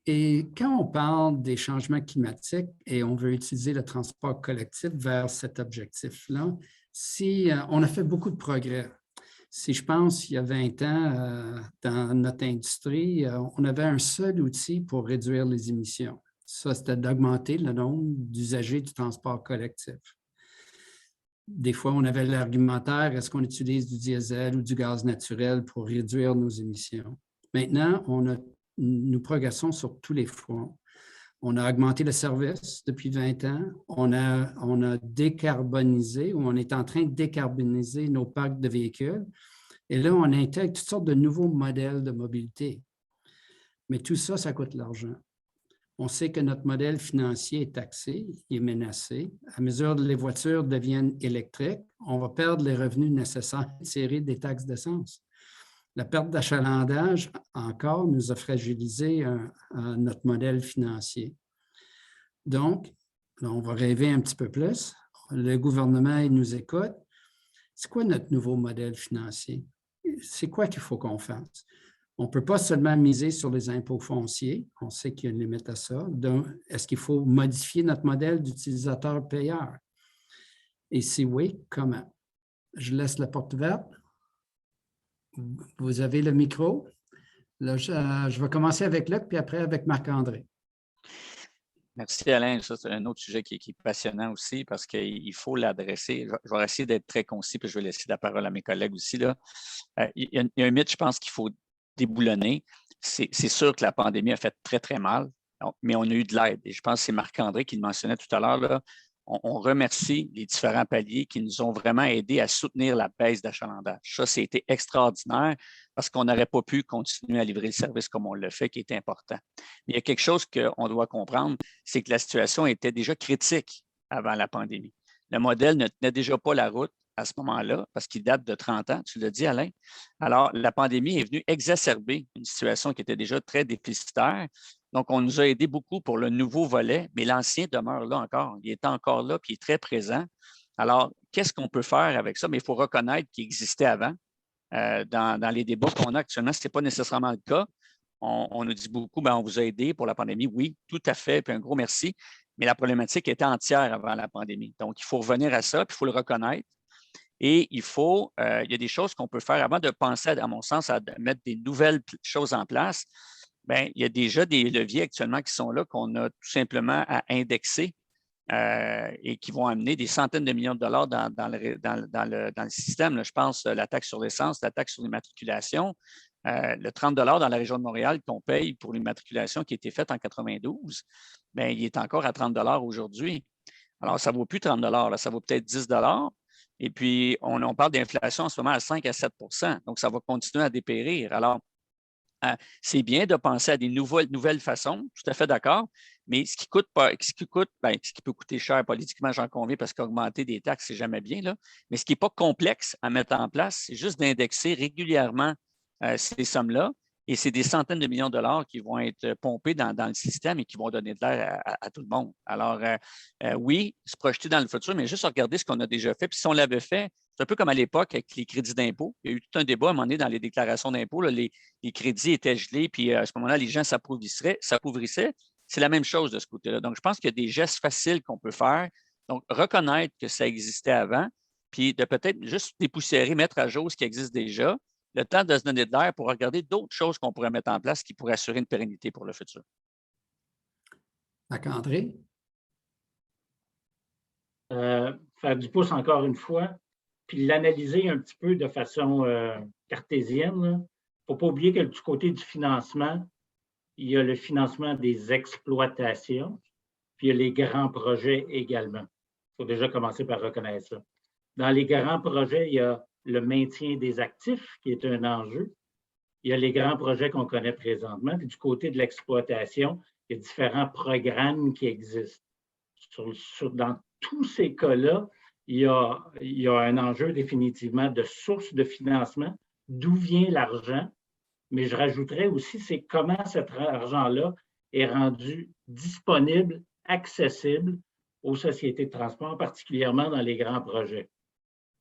Et quand on parle des changements climatiques et on veut utiliser le transport collectif vers cet objectif-là, on a fait beaucoup de progrès. Si je pense, il y a 20 ans, dans notre industrie, on avait un seul outil pour réduire les émissions. Ça, c'était d'augmenter le nombre d'usagers du transport collectif. Des fois, on avait l'argumentaire, est-ce qu'on utilise du diesel ou du gaz naturel pour réduire nos émissions? Maintenant, nous progressons sur tous les fronts. On a augmenté le service depuis 20 ans. On a décarbonisé ou on est en train de décarboniser nos parcs de véhicules. Et là, on intègre toutes sortes de nouveaux modèles de mobilité. Mais tout ça, ça coûte de l'argent. On sait que notre modèle financier est taxé, il est menacé. À mesure que les voitures deviennent électriques, on va perdre les revenus nécessaires à tirer des taxes d'essence. La perte d'achalandage, encore, nous a fragilisé notre modèle financier. Donc, on va rêver un petit peu plus. Le gouvernement, il nous écoute. C'est quoi notre nouveau modèle financier? C'est quoi qu'il faut qu'on fasse? On ne peut pas seulement miser sur les impôts fonciers. On sait qu'il y a une limite à ça. Donc, est-ce qu'il faut modifier notre modèle d'utilisateur-payeur? Et si oui, comment? Je laisse la porte ouverte. Vous avez le micro. Là, je vais commencer avec Luc, puis après avec Marc-André. Merci Alain. Ça, c'est un autre sujet qui est passionnant aussi parce qu'il faut l'adresser. Je vais essayer d'être très concis, puis je vais laisser la parole à mes collègues aussi. Là. Il y a un mythe, je pense, qu'il faut déboulonner. C'est sûr que la pandémie a fait très, très mal, mais on a eu de l'aide. Et je pense que c'est Marc-André qui le mentionnait tout à l'heure. Là. On remercie les différents paliers qui nous ont vraiment aidés à soutenir la baisse d'achalandage. Ça, c'était extraordinaire parce qu'on n'aurait pas pu continuer à livrer le service comme on le fait, qui est important. Mais il y a quelque chose qu'on doit comprendre, c'est que la situation était déjà critique avant la pandémie. Le modèle ne tenait déjà pas la route à ce moment-là, parce qu'il date de 30 ans, tu l'as dit, Alain. Alors, la pandémie est venue exacerber une situation qui était déjà très déficitaire. Donc, on nous a aidé beaucoup pour le nouveau volet, mais l'ancien demeure là encore. Il est encore là, puis il est très présent. Alors, qu'est-ce qu'on peut faire avec ça? Mais il faut reconnaître qu'il existait avant. Dans les débats qu'on a actuellement, ce n'est pas nécessairement le cas. On nous dit beaucoup, bien, on vous a aidé pour la pandémie. Oui, tout à fait, puis un gros merci. Mais la problématique était entière avant la pandémie. Donc, il faut revenir à ça, puis il faut le reconnaître. Et il y a des choses qu'on peut faire avant de penser, à mon sens, à mettre des nouvelles choses en place. Bien, il y a déjà des leviers actuellement qui sont là qu'on a tout simplement à indexer et qui vont amener des centaines de millions de dollars dans le système. Là, je pense la taxe sur l'essence, la taxe sur l'immatriculation, le 30 dans la région de Montréal qu'on paye pour l'immatriculation qui a été faite en 92, bien, il est encore à 30 aujourd'hui. Alors, ça ne vaut plus 30 là, ça vaut peut-être 10 . Et puis, on parle d'inflation en ce moment à 5 à 7 %. Donc, ça va continuer à dépérir. Alors, c'est bien de penser à des nouvelles façons, tout à fait d'accord, mais ce qui peut coûter cher politiquement, j'en conviens, parce qu'augmenter des taxes, c'est jamais bien, là, mais ce qui n'est pas complexe à mettre en place, c'est juste d'indexer régulièrement ces sommes-là, et c'est des centaines de millions de dollars qui vont être pompés dans le système et qui vont donner de l'air à tout le monde. Alors, oui, se projeter dans le futur, mais juste regarder ce qu'on a déjà fait. Puis si on l'avait fait, c'est un peu comme à l'époque avec les crédits d'impôt. Il y a eu tout un débat à un moment donné dans les déclarations d'impôt. Les crédits étaient gelés, puis à ce moment-là, les gens s'appauvissaient. C'est la même chose de ce côté-là. Donc, je pense qu'il y a des gestes faciles qu'on peut faire. Donc, reconnaître que ça existait avant, puis de peut-être juste dépoussiérer, mettre à jour ce qui existe déjà, le temps de se donner de l'air pour regarder d'autres choses qu'on pourrait mettre en place qui pourraient assurer une pérennité pour le futur. Marc-André? Faire du pouce encore une fois, puis l'analyser un petit peu de façon cartésienne. Il ne faut pas oublier que du côté du financement, il y a le financement des exploitations, puis il y a les grands projets également. Il faut déjà commencer par reconnaître ça. Dans les grands projets, il y a le maintien des actifs, qui est un enjeu. Il y a les grands projets qu'on connaît présentement. Puis du côté de l'exploitation, il y a différents programmes qui existent. Dans tous ces cas-là, il y a un enjeu définitivement de source de financement, d'où vient l'argent, mais je rajouterais aussi, c'est comment cet argent-là est rendu disponible, accessible aux sociétés de transport, particulièrement dans les grands projets.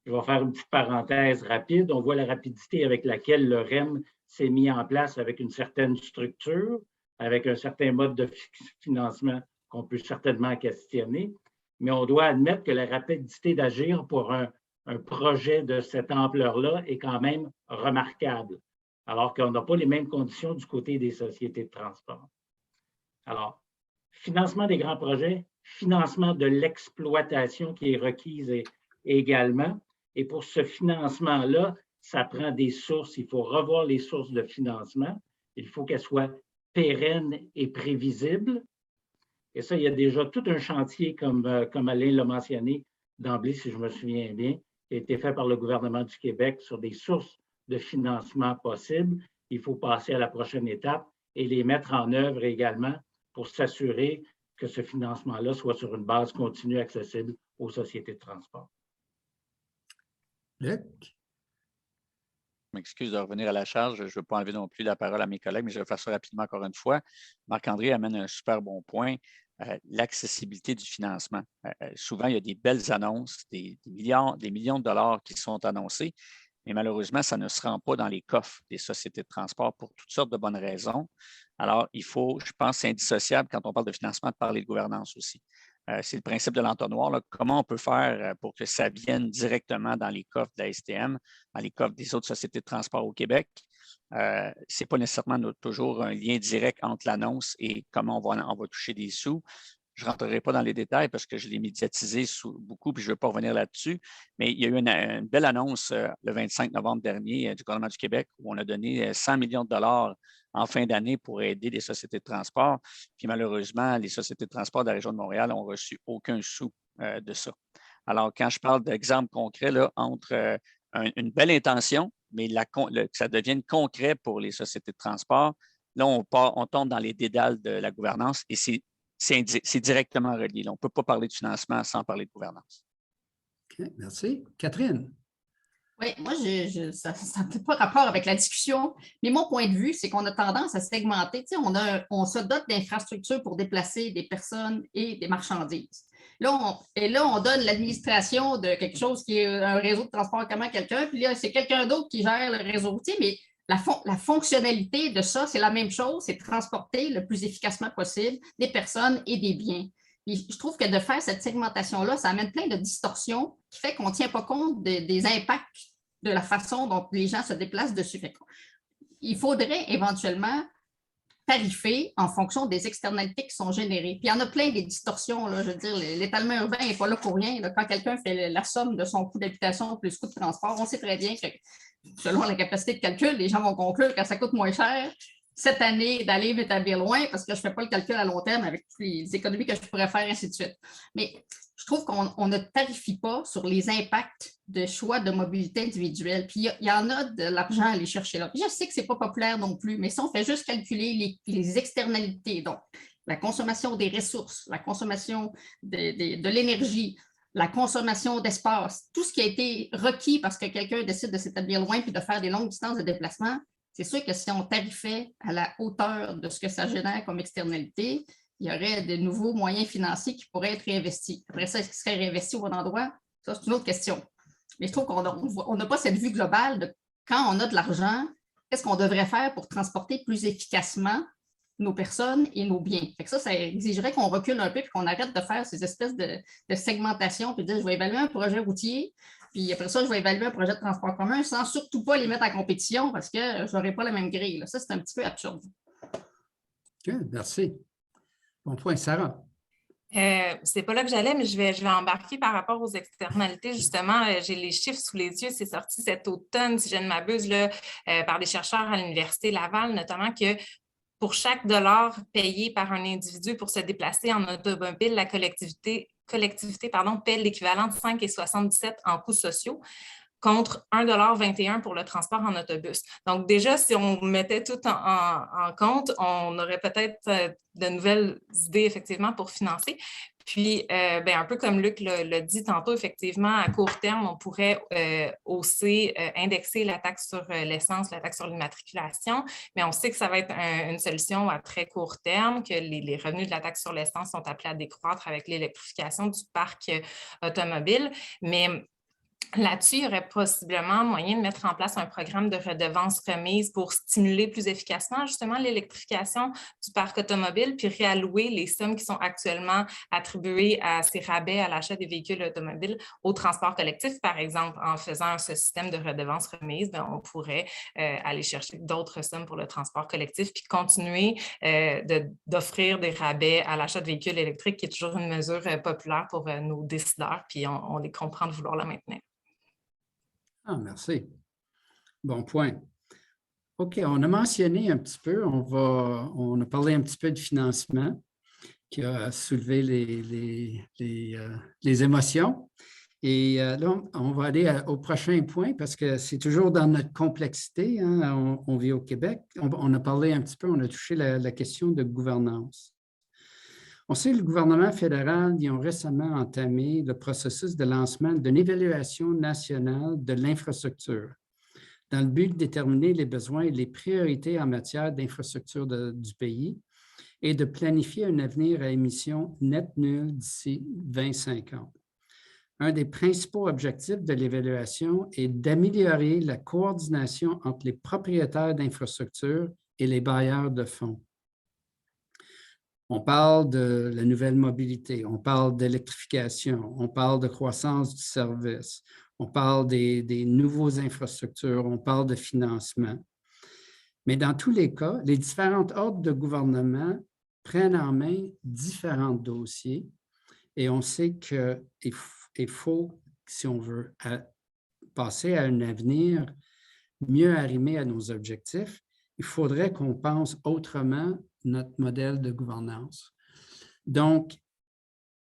Je vais faire une petite parenthèse rapide. On voit la rapidité avec laquelle le REM s'est mis en place avec une certaine structure, avec un certain mode de financement qu'on peut certainement questionner, mais on doit admettre que la rapidité d'agir pour un projet de cette ampleur-là est quand même remarquable, alors qu'on n'a pas les mêmes conditions du côté des sociétés de transport. Alors, financement des grands projets, financement de l'exploitation qui est requise également. Et pour ce financement-là, ça prend des sources. Il faut revoir les sources de financement. Il faut qu'elles soient pérennes et prévisibles. Et ça, il y a déjà tout un chantier, comme Alain l'a mentionné d'emblée, si je me souviens bien, qui a été fait par le gouvernement du Québec sur des sources de financement possibles. Il faut passer à la prochaine étape et les mettre en œuvre également pour s'assurer que ce financement-là soit sur une base continue accessible aux sociétés de transport. Luc? Je m'excuse de revenir à la charge. Je ne veux pas enlever non plus la parole à mes collègues, mais je vais faire ça rapidement encore une fois. Marc-André amène un super bon point, l'accessibilité du financement. Souvent, il y a des belles annonces, des millions de dollars qui sont annoncés, mais malheureusement, ça ne se rend pas dans les coffres des sociétés de transport pour toutes sortes de bonnes raisons. Alors, il faut, je pense, c'est indissociable quand on parle de financement, de parler de gouvernance aussi. C'est le principe de l'entonnoir. Là. Comment on peut faire pour que ça vienne directement dans les coffres de la STM, dans les coffres des autres sociétés de transport au Québec? Ce n'est pas nécessairement toujours un lien direct entre l'annonce et comment on va toucher des sous. Je ne rentrerai pas dans les détails parce que je l'ai médiatisé beaucoup et je ne veux pas revenir là-dessus. Mais il y a eu une belle annonce le 25 novembre dernier du gouvernement du Québec où on a donné 100 millions de dollars en fin d'année pour aider les sociétés de transport. Puis malheureusement, les sociétés de transport de la région de Montréal n'ont reçu aucun sou de ça. Alors, quand je parle d'exemples concrets là, entre une belle intention, mais que ça devienne concret pour les sociétés de transport, là, on tombe dans les dédales de la gouvernance et c'est directement relié. Là, on ne peut pas parler de financement sans parler de gouvernance. OK, merci. Catherine? Oui, moi, ça n'a peut-être pas rapport avec la discussion, mais mon point de vue, c'est qu'on a tendance à segmenter. Tu sais, on se dote d'infrastructures pour déplacer des personnes et des marchandises. Là, on donne l'administration de quelque chose qui est un réseau de transport en commun à quelqu'un, puis là, c'est quelqu'un d'autre qui gère le réseau routier, mais la fonctionnalité de ça, c'est la même chose, c'est transporter le plus efficacement possible des personnes et des biens. Puis je trouve que de faire cette segmentation-là, ça amène plein de distorsions qui fait qu'on ne tient pas compte des impacts de la façon dont les gens se déplacent dessus. Il faudrait éventuellement tarifer en fonction des externalités qui sont générées. Puis il y en a plein des distorsions. Là, je veux dire, l'étalement urbain n'est pas là pour rien. Là. Quand quelqu'un fait la somme de son coût d'habitation plus coût de transport, on sait très bien que selon la capacité de calcul, les gens vont conclure que ça coûte moins cher cette année d'aller m'établir loin parce que je ne fais pas le calcul à long terme avec toutes les économies que je pourrais faire, ainsi de suite. Mais je trouve qu'on ne tarifie pas sur les impacts de choix de mobilité individuelle. Puis il y en a de l'argent à aller chercher là. Puis je sais que ce n'est pas populaire non plus, mais si on fait juste calculer les externalités, donc la consommation des ressources, la consommation de l'énergie, la consommation d'espace, tout ce qui a été requis parce que quelqu'un décide de s'établir loin puis de faire des longues distances de déplacement, c'est sûr que si on tarifait à la hauteur de ce que ça génère comme externalité, il y aurait de nouveaux moyens financiers qui pourraient être réinvestis. Après ça, est-ce qu'ils seraient réinvestis au bon endroit? Ça, c'est une autre question. Mais je trouve qu'on n'a pas cette vue globale de quand on a de l'argent, qu'est-ce qu'on devrait faire pour transporter plus efficacement nos personnes et nos biens. Fait que ça exigerait qu'on recule un peu et qu'on arrête de faire ces espèces de segmentation puis de dire je vais évaluer un projet routier, puis après ça, je vais évaluer un projet de transport commun sans surtout pas les mettre en compétition parce que je n'aurai pas la même grille. Là. Ça, c'est un petit peu absurde. OK, merci. Bon point, Sarah. C'est pas là que j'allais, mais je vais embarquer par rapport aux externalités. Justement, j'ai les chiffres sous les yeux. C'est sorti cet automne, si je ne m'abuse, par des chercheurs à l'Université Laval, notamment que pour chaque dollar payé par un individu pour se déplacer en automobile, la collectivité paie l'équivalent de 5,77 en coûts sociaux contre 1,21 $ pour le transport en autobus. Donc déjà, si on mettait tout en compte, on aurait peut-être de nouvelles idées effectivement pour financer. Puis, un peu comme Luc l'a dit tantôt, effectivement, à court terme, on pourrait indexer la taxe sur l'essence, la taxe sur l'immatriculation, mais on sait que ça va être une solution à très court terme, que les revenus de la taxe sur l'essence sont appelés à décroître avec l'électrification du parc automobile. Mais là-dessus, il y aurait possiblement moyen de mettre en place un programme de redevance remise pour stimuler plus efficacement justement l'électrification du parc automobile, puis réallouer les sommes qui sont actuellement attribuées à ces rabais à l'achat des véhicules automobiles au transport collectif. Par exemple, en faisant ce système de redevance remise, on pourrait aller chercher d'autres sommes pour le transport collectif, puis continuer d'offrir des rabais à l'achat de véhicules électriques, qui est toujours une mesure populaire pour nos décideurs, puis on les comprend de vouloir la maintenir. Ah, merci. Bon point. OK, on a mentionné un petit peu, on a parlé un petit peu de financement qui a soulevé les émotions. Et là, on va aller au prochain point parce que c'est toujours dans notre complexité. Hein, on vit au Québec. On a parlé un petit peu, on a touché la question de gouvernance. On sait que le gouvernement fédéral, ils ont récemment entamé le processus de lancement d'une évaluation nationale de l'infrastructure dans le but de déterminer les besoins et les priorités en matière d'infrastructure du pays et de planifier un avenir à émissions net nulles d'ici 2050. Un des principaux objectifs de l'évaluation est d'améliorer la coordination entre les propriétaires d'infrastructures et les bailleurs de fonds. On parle de la nouvelle mobilité, on parle d'électrification, on parle de croissance du service, on parle des nouveaux infrastructures, on parle de financement. Mais dans tous les cas, les différentes ordres de gouvernement prennent en main différents dossiers et on sait qu'il faut, si on veut passer à un avenir mieux arrimé à nos objectifs, il faudrait qu'on pense autrement notre modèle de gouvernance. Donc,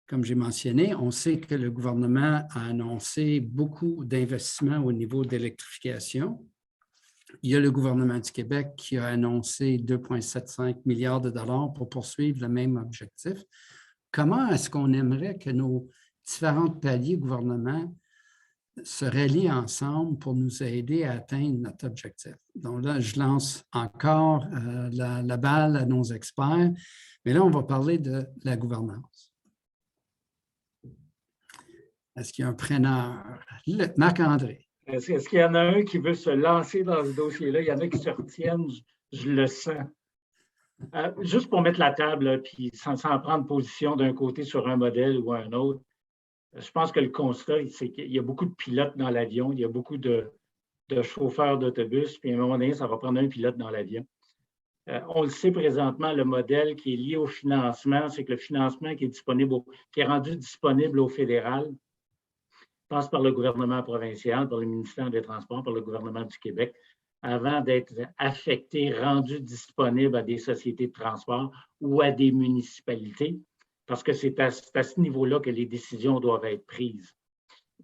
comme j'ai mentionné, on sait que le gouvernement a annoncé beaucoup d'investissements au niveau d'électrification. Il y a le gouvernement du Québec qui a annoncé 2,75 milliards de dollars pour poursuivre le même objectif. Comment est-ce qu'on aimerait que nos différents paliers gouvernement se rallient ensemble pour nous aider à atteindre notre objectif? Donc là, je lance encore la balle à nos experts, mais là, on va parler de la gouvernance. Est-ce qu'il y a un preneur? Marc-André. Est-ce qu'il y en a un qui veut se lancer dans ce dossier-là? Il y en a qui se retiennent, je le sens. Juste pour mettre la table, puis sans prendre position d'un côté sur un modèle ou un autre, je pense que le constat, c'est qu'il y a beaucoup de pilotes dans l'avion, il y a beaucoup de chauffeurs d'autobus, puis à un moment donné, ça va prendre un pilote dans l'avion. On le sait présentement, le modèle qui est lié au financement, c'est que le financement qui est rendu disponible au fédéral passe par le gouvernement provincial, par le ministère des Transports, par le gouvernement du Québec, avant d'être affecté, rendu disponible à des sociétés de transport ou à des municipalités. parce que c'est à ce niveau-là que les décisions doivent être prises.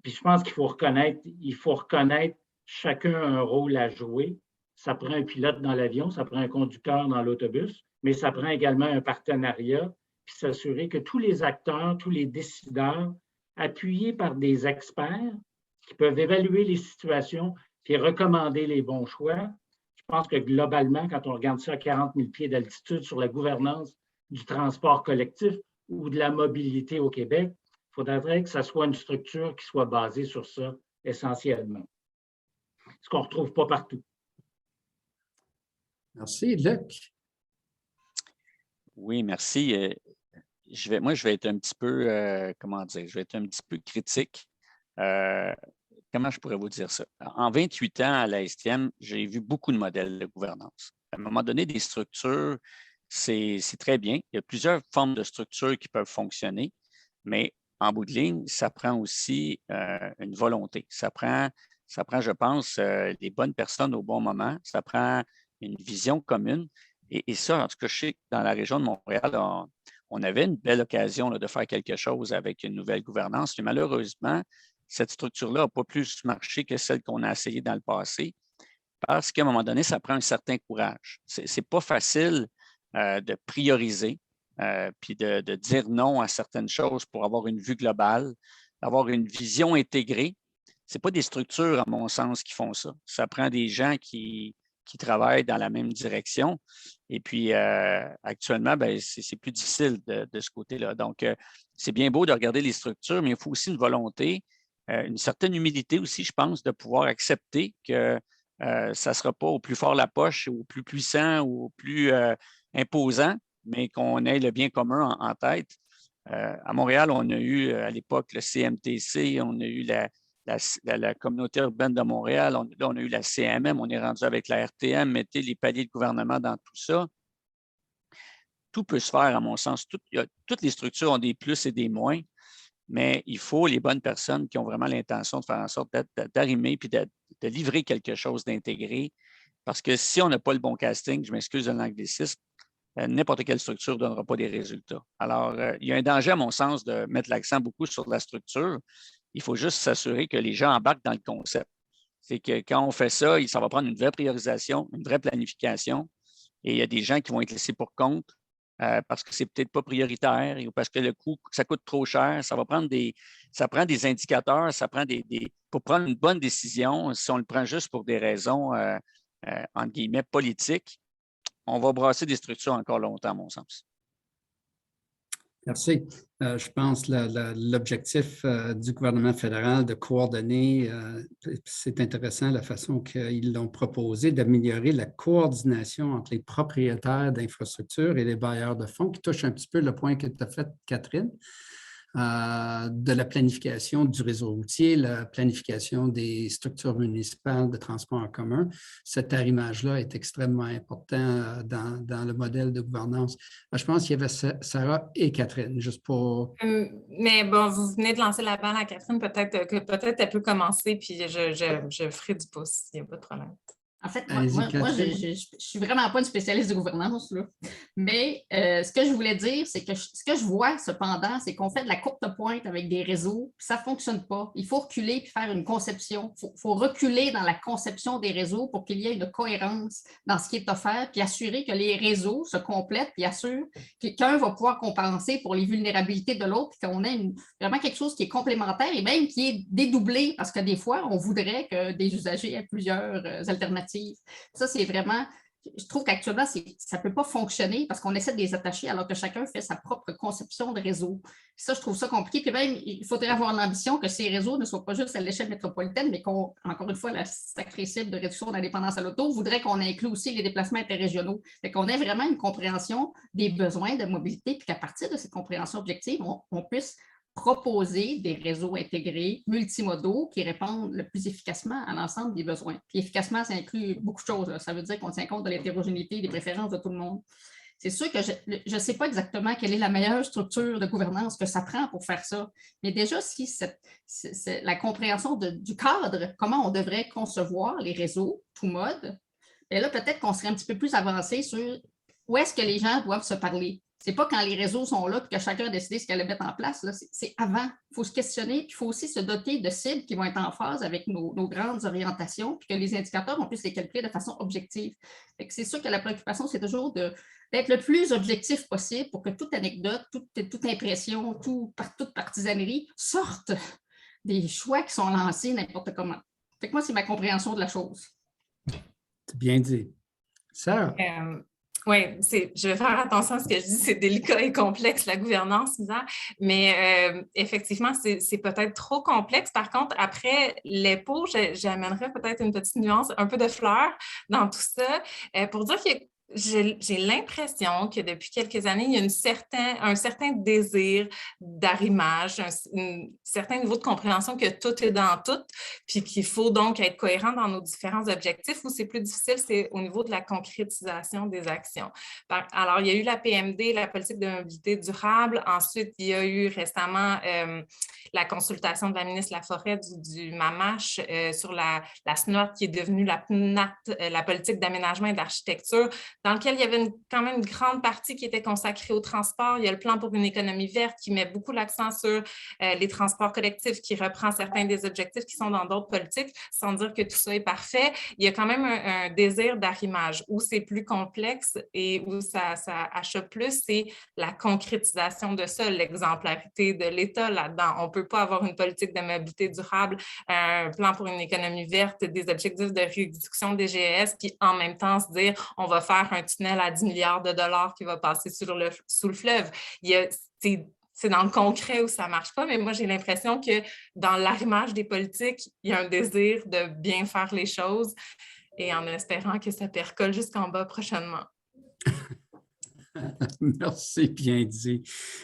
Puis je pense qu'il faut reconnaître chacun un rôle à jouer. Ça prend un pilote dans l'avion, ça prend un conducteur dans l'autobus, mais ça prend également un partenariat, puis s'assurer que tous les acteurs, tous les décideurs, appuyés par des experts qui peuvent évaluer les situations puis recommander les bons choix. Je pense que globalement, quand on regarde ça à 40 000 pieds d'altitude sur la gouvernance du transport collectif ou de la mobilité au Québec, il faudrait que ça soit une structure qui soit basée sur ça essentiellement. Ce qu'on ne retrouve pas partout. Merci. Luc? Oui, merci. Je vais être un petit peu, comment dire, je vais être un petit peu critique. Comment je pourrais vous dire ça? En 28 ans à l'ASTM, j'ai vu beaucoup de modèles de gouvernance. À un moment donné, des structures, c'est très bien. Il y a plusieurs formes de structures qui peuvent fonctionner, mais en bout de ligne, ça prend aussi une volonté. Ça prend, je pense, les bonnes personnes au bon moment. Ça prend une vision commune. Et ça, en tout cas, je sais que dans la région de Montréal, on avait une belle occasion là, de faire quelque chose avec une nouvelle gouvernance. Mais malheureusement, cette structure-là n'a pas plus marché que celle qu'on a essayée dans le passé parce qu'à un moment donné, ça prend un certain courage. Ce n'est pas facile de prioriser puis de dire non à certaines choses pour avoir une vue globale, d'avoir une vision intégrée. Ce n'est pas des structures, à mon sens, qui font ça. Ça prend des gens qui travaillent dans la même direction. Et puis, actuellement, c'est plus difficile de ce côté-là. Donc, c'est bien beau de regarder les structures, mais il faut aussi une volonté, une certaine humilité aussi, je pense, de pouvoir accepter que ça ne sera pas au plus fort la poche, au plus puissant ou au plus imposant, mais qu'on ait le bien commun en tête. À Montréal, on a eu à l'époque le CMTC, on a eu la communauté urbaine de Montréal, on a eu la CMM, on est rendu avec la RTM, mettez les paliers de gouvernement dans tout ça. Tout peut se faire, à mon sens. Toutes les structures ont des plus et des moins, mais il faut les bonnes personnes qui ont vraiment l'intention de faire en sorte d'arrimer puis de livrer quelque chose d'intégré. Parce que si on n'a pas le bon casting, je m'excuse de l'anglicisme, n'importe quelle structure ne donnera pas des résultats. Alors, il y a un danger, à mon sens, de mettre l'accent beaucoup sur la structure. Il faut juste s'assurer que les gens embarquent dans le concept. C'est que quand on fait ça, ça va prendre une vraie priorisation, une vraie planification. Et il y a des gens qui vont être laissés pour compte parce que c'est peut-être pas prioritaire ou parce que le coût, ça coûte trop cher. Ça prend des indicateurs, pour prendre une bonne décision, si on le prend juste pour des raisons, entre guillemets, politiques, on va brasser des structures encore longtemps, à mon sens. Merci. Je pense que l'objectif du gouvernement fédéral de coordonner, c'est intéressant la façon qu'ils l'ont proposé, d'améliorer la coordination entre les propriétaires d'infrastructures et les bailleurs de fonds, qui touche un petit peu le point que tu as fait, Catherine, de la planification du réseau routier, la planification des structures municipales de transport en commun. Cet arrimage-là est extrêmement important dans le modèle de gouvernance. Je pense qu'il y avait Sarah et Catherine, juste pour... Mais bon, vous venez de lancer la balle à Catherine, peut-être elle peut commencer, puis je ferai du pouce, il n'y a pas de problème. En fait, moi je ne suis vraiment pas une spécialiste de gouvernance, là. Mais ce que je voulais dire, c'est que ce que je vois cependant, c'est qu'on fait de la courte pointe avec des réseaux, puis ça ne fonctionne pas. Il faut reculer puis faire une conception. Il faut reculer dans la conception des réseaux pour qu'il y ait une cohérence dans ce qui est offert, puis assurer que les réseaux se complètent, puis assurer qu'un va pouvoir compenser pour les vulnérabilités de l'autre, puis qu'on ait vraiment quelque chose qui est complémentaire et même qui est dédoublé, parce que des fois, on voudrait que des usagers aient plusieurs alternatives. Ça, c'est vraiment, je trouve qu'actuellement, ça ne peut pas fonctionner parce qu'on essaie de les attacher alors que chacun fait sa propre conception de réseau. Ça, je trouve ça compliqué. Puis même, il faudrait avoir l'ambition que ces réseaux ne soient pas juste à l'échelle métropolitaine, mais encore une fois, la sacrée cible de réduction de la dépendance à l'auto voudrait qu'on inclue aussi les déplacements interrégionaux. Fait qu'on ait vraiment une compréhension des besoins de mobilité, puis qu'à partir de cette compréhension objective, on puisse proposer des réseaux intégrés, multimodaux, qui répondent le plus efficacement à l'ensemble des besoins. Puis efficacement, ça inclut beaucoup de choses. Là. Ça veut dire qu'on tient compte de l'hétérogénéité et des préférences de tout le monde. C'est sûr que je ne sais pas exactement quelle est la meilleure structure de gouvernance que ça prend pour faire ça. Mais déjà, si la compréhension du cadre, comment on devrait concevoir les réseaux, tout mode, bien là, peut-être qu'on serait un petit peu plus avancé sur où est-ce que les gens doivent se parler. C'est pas quand les réseaux sont là et que chacun a décidé ce qu'elle allait mettre en place. C'est avant. Il faut se questionner, puis il faut aussi se doter de cibles qui vont être en phase avec nos grandes orientations, puis que les indicateurs, on puisse les calculer de façon objective. C'est sûr que la préoccupation, c'est toujours d'être le plus objectif possible pour que toute anecdote, toute impression, toute partisanerie sorte des choix qui sont lancés n'importe comment. Fait que moi, c'est ma compréhension de la chose. C'est bien dit. Sarah? Oui, je vais faire attention à ce que je dis, c'est délicat et complexe, la gouvernance, mais effectivement, c'est peut-être trop complexe. Par contre, après l'EPO, j'amènerais peut-être une petite nuance, un peu de fleur dans tout ça, pour dire que j'ai l'impression que depuis quelques années, il y a un certain désir d'arrimage, un certain niveau de compréhension que tout est dans tout, puis qu'il faut donc être cohérent dans nos différents objectifs. Où c'est plus difficile, c'est au niveau de la concrétisation des actions. Alors, il y a eu la PMD, la politique de mobilité durable. Ensuite, il y a eu récemment la consultation de la ministre Laforêt du MAMACH sur la SNOT, qui est devenue la PNAT, la politique d'aménagement et d'architecture, dans lequel il y avait quand même une grande partie qui était consacrée au transport. Il y a le plan pour une économie verte qui met beaucoup l'accent sur les transports collectifs, qui reprend certains des objectifs qui sont dans d'autres politiques, sans dire que tout ça est parfait. Il y a quand même un désir d'arrimage. Où c'est plus complexe et où ça achoppe plus, c'est la concrétisation de ça, l'exemplarité de l'État là-dedans. On ne peut pas avoir une politique de mobilité durable, un plan pour une économie verte, des objectifs de réduction des GES, puis en même temps se dire on va faire un tunnel à 10 milliards de dollars qui va passer sous le fleuve. C'est dans le concret où ça ne marche pas, mais moi, j'ai l'impression que dans l'arrimage des politiques, il y a un désir de bien faire les choses et en espérant que ça percole jusqu'en bas prochainement. Merci, bien dit,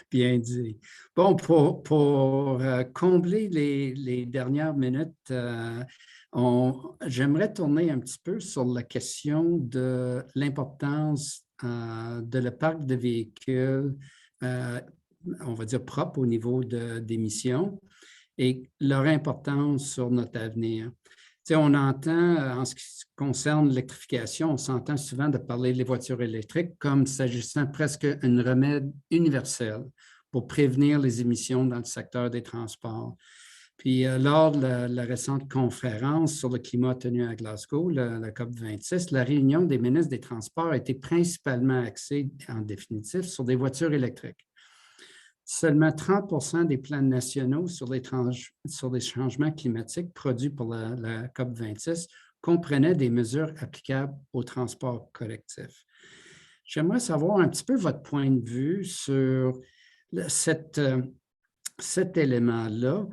bien dit. Bon, pour combler les dernières minutes, j'aimerais tourner un petit peu sur la question de l'importance de le parc de véhicules, on va dire propres au niveau d'émissions et leur importance sur notre avenir. Tu sais, on entend, en ce qui concerne l'électrification, on s'entend souvent de parler des voitures électriques comme s'agissant presque d'un remède universel pour prévenir les émissions dans le secteur des transports. Puis, lors de la récente conférence sur le climat tenue à Glasgow, la COP26, la réunion des ministres des Transports a été principalement axée, en définitive, sur des voitures électriques. Seulement 30 des plans nationaux sur les changements climatiques produits pour la COP26 comprenaient des mesures applicables au transport collectif. J'aimerais savoir un petit peu votre point de vue sur cet élément-là,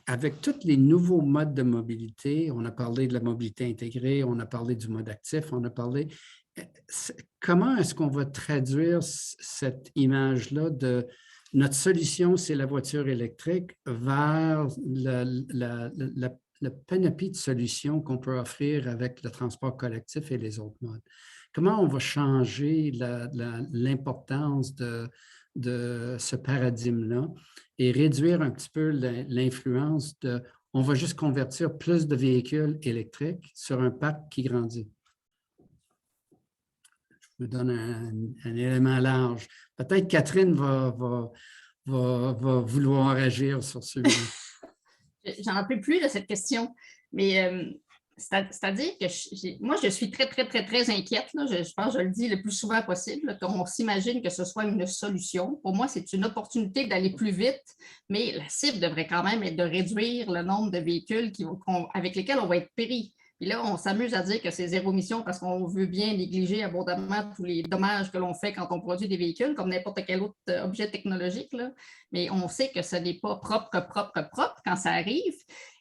avec tous les nouveaux modes de mobilité. On a parlé de la mobilité intégrée, on a parlé du mode actif, on a parlé… Comment est-ce qu'on va traduire cette image-là de… Notre solution, c'est la voiture électrique vers la panoplie de solutions qu'on peut offrir avec le transport collectif et les autres modes. Comment on va changer l'importance de ce paradigme-là et réduire un petit peu l'influence de « on va juste convertir plus de véhicules électriques sur un parc qui grandit ». Je vous donne un élément large. Peut-être Catherine va vouloir agir sur celui-là. J'en peux plus de cette question, mais c'est-à-dire que moi, je suis très, très, très, très inquiète. Là. Je pense que je le dis le plus souvent possible, qu'on s'imagine que ce soit une solution. Pour moi, c'est une opportunité d'aller plus vite, mais la cible devrait quand même être de réduire le nombre de véhicules avec lesquels on va être péris. Puis là, on s'amuse à dire que c'est zéro émission parce qu'on veut bien négliger abondamment tous les dommages que l'on fait quand on produit des véhicules, comme n'importe quel autre objet technologique. Là. Mais on sait que ce n'est pas propre quand ça arrive.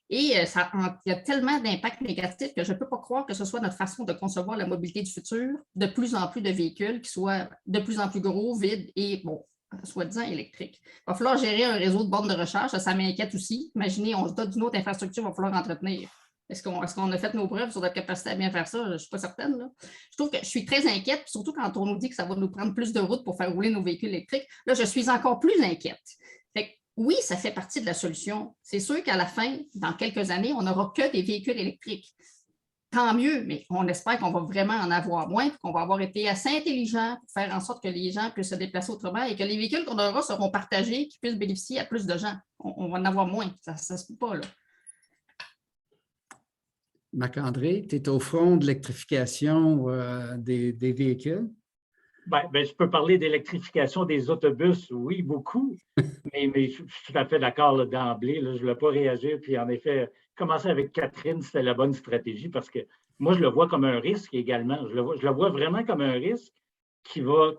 Et il y a tellement d'impacts négatifs que je ne peux pas croire que ce soit notre façon de concevoir la mobilité du futur, de plus en plus de véhicules qui soient de plus en plus gros, vides et, bon, soi-disant électriques. Il va falloir gérer un réseau de bornes de recharge, ça m'inquiète aussi. Imaginez, on se dote d'une autre infrastructure, il va falloir entretenir. Est-ce qu'on a fait nos preuves sur notre capacité à bien faire ça? Je ne suis pas certaine. Là. Je trouve que je suis très inquiète, surtout quand on nous dit que ça va nous prendre plus de routes pour faire rouler nos véhicules électriques. Là, je suis encore plus inquiète. Fait que, oui, ça fait partie de la solution. C'est sûr qu'à la fin, dans quelques années, on n'aura que des véhicules électriques. tant mieux, mais on espère qu'on va vraiment en avoir moins, qu'on va avoir été assez intelligent pour faire en sorte que les gens puissent se déplacer autrement et que les véhicules qu'on aura seront partagés, qu'ils puissent bénéficier à plus de gens. On va en avoir moins. Ça ne se peut pas, là. Marc-André, tu es au front de l'électrification des véhicules. Je peux parler d'électrification des autobus, oui, beaucoup, mais je suis tout à fait d'accord d'emblée. Je ne voulais pas réagir. Puis en effet, commencer avec Catherine, c'était la bonne stratégie parce que moi, je le vois comme un risque également. Je le vois vraiment comme un risque qui va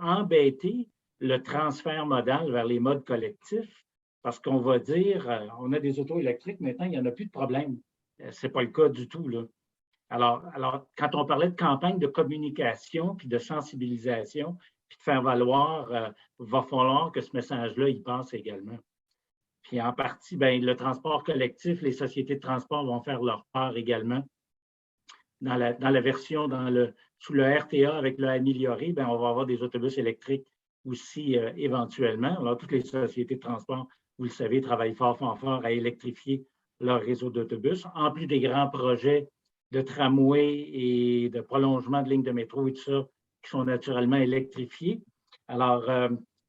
embêter le transfert modal vers les modes collectifs parce qu'on va dire, on a des autos électriques, maintenant, il n'y en a plus de problème. Ce n'est pas le cas du tout, là. Alors, quand on parlait de campagne de communication puis de sensibilisation, puis de faire valoir, va falloir que ce message-là, il passe également. Puis en partie, le transport collectif, les sociétés de transport vont faire leur part également. Dans la version, sous le RTA avec le amélioré, on va avoir des autobus électriques aussi éventuellement. Alors, toutes les sociétés de transport, vous le savez, travaillent fort à électrifier leur réseau d'autobus, en plus des grands projets de tramway et de prolongement de lignes de métro et tout ça, qui sont naturellement électrifiés. Alors,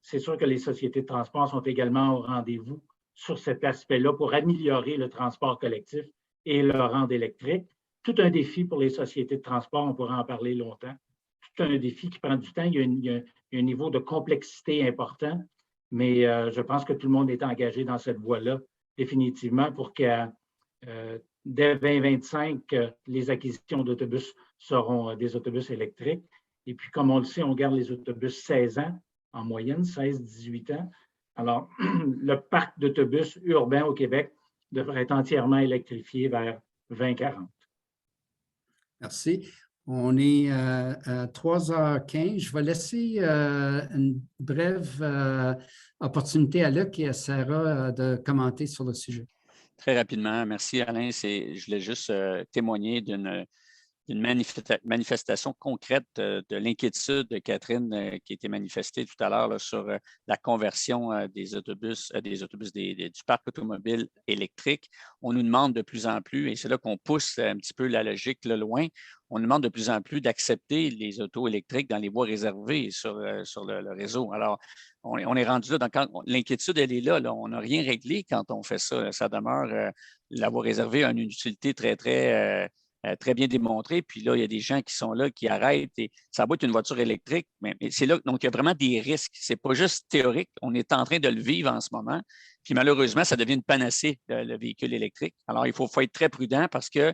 c'est sûr que les sociétés de transport sont également au rendez-vous sur cet aspect-là pour améliorer le transport collectif et le rendre électrique. Tout un défi pour les sociétés de transport, on pourra en parler longtemps. Tout un défi qui prend du temps. Il y a un niveau de complexité important, mais je pense que tout le monde est engagé dans cette voie-là, définitivement, pour que dès 2025, les acquisitions d'autobus seront des autobus électriques. Et puis, comme on le sait, on garde les autobus 16 ans en moyenne, 16-18 ans. Alors, le parc d'autobus urbains au Québec devrait être entièrement électrifié vers 2040. Merci. On est à 3h15. Je vais laisser une brève opportunité à Luc et à Sarah de commenter sur le sujet. Très rapidement, merci Alain. Je voulais juste témoigner d'une manifestation concrète de l'inquiétude de Catherine qui a été manifestée tout à l'heure sur la conversion des autobus du parc automobile électrique. On nous demande de plus en plus, et c'est là qu'on pousse un petit peu la logique loin, on nous demande de plus en plus d'accepter les autos électriques dans les voies réservées sur le réseau. Alors, on est rendu là. L'inquiétude, elle est là. On n'a rien réglé quand on fait ça. Ça demeure, la voie réservée a une utilité très bien démontrée. Puis là, il y a des gens qui sont là, qui arrêtent. Et ça va être une voiture électrique, mais c'est là. Donc, il y a vraiment des risques. Ce n'est pas juste théorique. On est en train de le vivre en ce moment. Puis malheureusement, ça devient une panacée, le véhicule électrique. Alors, il faut être très prudent parce que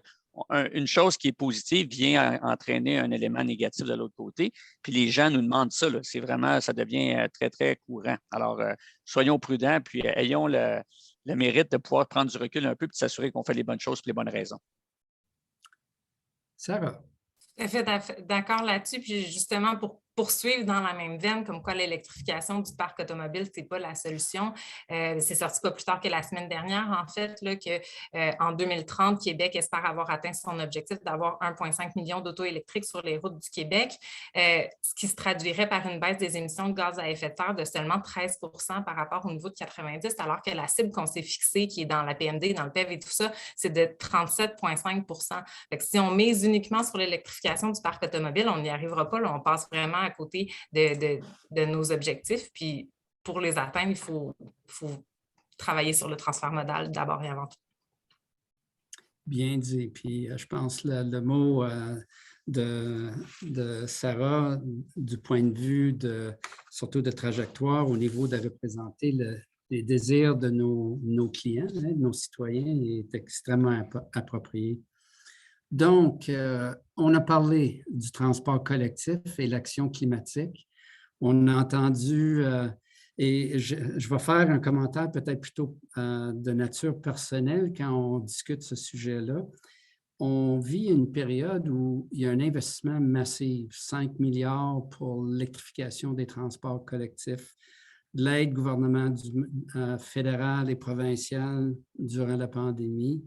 une chose qui est positive vient entraîner un élément négatif de l'autre côté. Puis les gens nous demandent ça. C'est vraiment, ça devient très, très courant. Alors, soyons prudents, puis ayons le mérite de pouvoir prendre du recul un peu et de s'assurer qu'on fait les bonnes choses pour les bonnes raisons. Sarah. Tout à fait d'accord là-dessus. Puis justement, pour poursuivre dans la même veine, comme quoi l'électrification du parc automobile, ce n'est pas la solution. C'est sorti pas plus tard que la semaine dernière, en fait, qu'en 2030, Québec espère avoir atteint son objectif d'avoir 1,5 million d'autos électriques sur les routes du Québec, ce qui se traduirait par une baisse des émissions de gaz à effet de serre de seulement 13 % par rapport au niveau de 90, alors que la cible qu'on s'est fixée, qui est dans la PMD, dans le PEV et tout ça, c'est de 37,5 %. Fait que si on mise uniquement sur l'électrification du parc automobile, on n'y arrivera pas. Là, on passe vraiment à côté de nos objectifs. Puis pour les atteindre, il faut travailler sur le transfert modal d'abord et avant tout. Bien dit. Puis je pense le mot de Sarah, du point de vue surtout de trajectoire au niveau de représenter les désirs de nos clients, de nos citoyens, est extrêmement approprié. Donc, on a parlé du transport collectif et l'action climatique. On a entendu, et je vais faire un commentaire peut-être plutôt de nature personnelle quand on discute ce sujet-là. On vit une période où il y a un investissement massif, 5 milliards pour l'électrification des transports collectifs, de l'aide gouvernementale fédérale et provinciale durant la pandémie.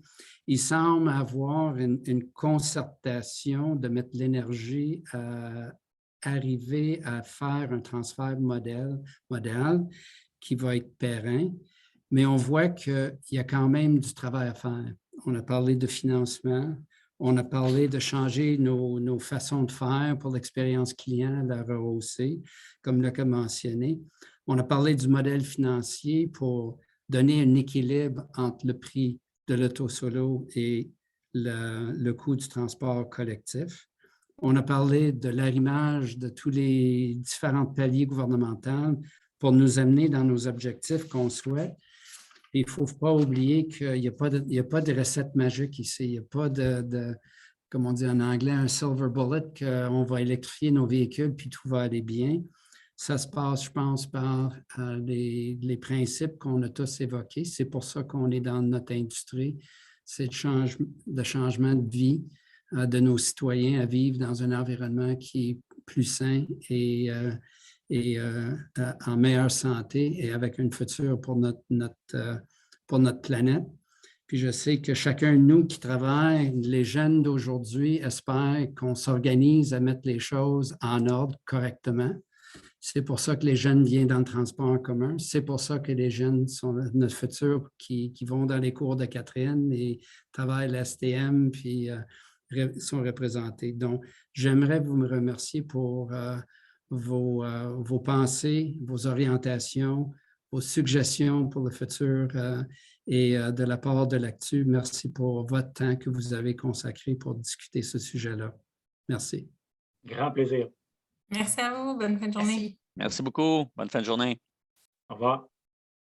Il semble avoir une concertation de mettre l'énergie à arriver à faire un transfert modal qui va être périn, mais on voit qu'il y a quand même du travail à faire. on a parlé de financement, on a parlé de changer nos façons de faire pour l'expérience client, la rehausser, comme Luc a mentionné. On a parlé du modèle financier pour donner un équilibre entre le prix de l'auto solo et le coût du transport collectif. On a parlé de l'arrimage de tous les différents paliers gouvernementaux pour nous amener dans nos objectifs qu'on souhaite. Et il ne faut pas oublier qu'il n'y a pas de recette magique ici. Il n'y a pas comme on dit en anglais, un silver bullet, qu'on va électrifier nos véhicules puis tout va aller bien. Ça se passe, je pense, par les principes qu'on a tous évoqués. C'est pour ça qu'on est dans notre industrie. C'est le changement de vie de nos citoyens à vivre dans un environnement qui est plus sain et en meilleure santé et avec un futur pour notre planète. Puis je sais que chacun de nous qui travaille, les jeunes d'aujourd'hui, espèrent qu'on s'organise à mettre les choses en ordre correctement. C'est pour ça que les jeunes viennent dans le transport en commun. C'est pour ça que les jeunes sont notre futur qui vont dans les cours de Catherine et travaillent à l'STM puis sont représentés. Donc, j'aimerais vous me remercier pour vos pensées, vos orientations, vos suggestions pour le futur et de la part de l'Actu. Merci pour votre temps que vous avez consacré pour discuter ce sujet-là. Merci. Grand plaisir. Merci à vous. Bonne fin de journée. Merci. Merci beaucoup. Bonne fin de journée. Au revoir.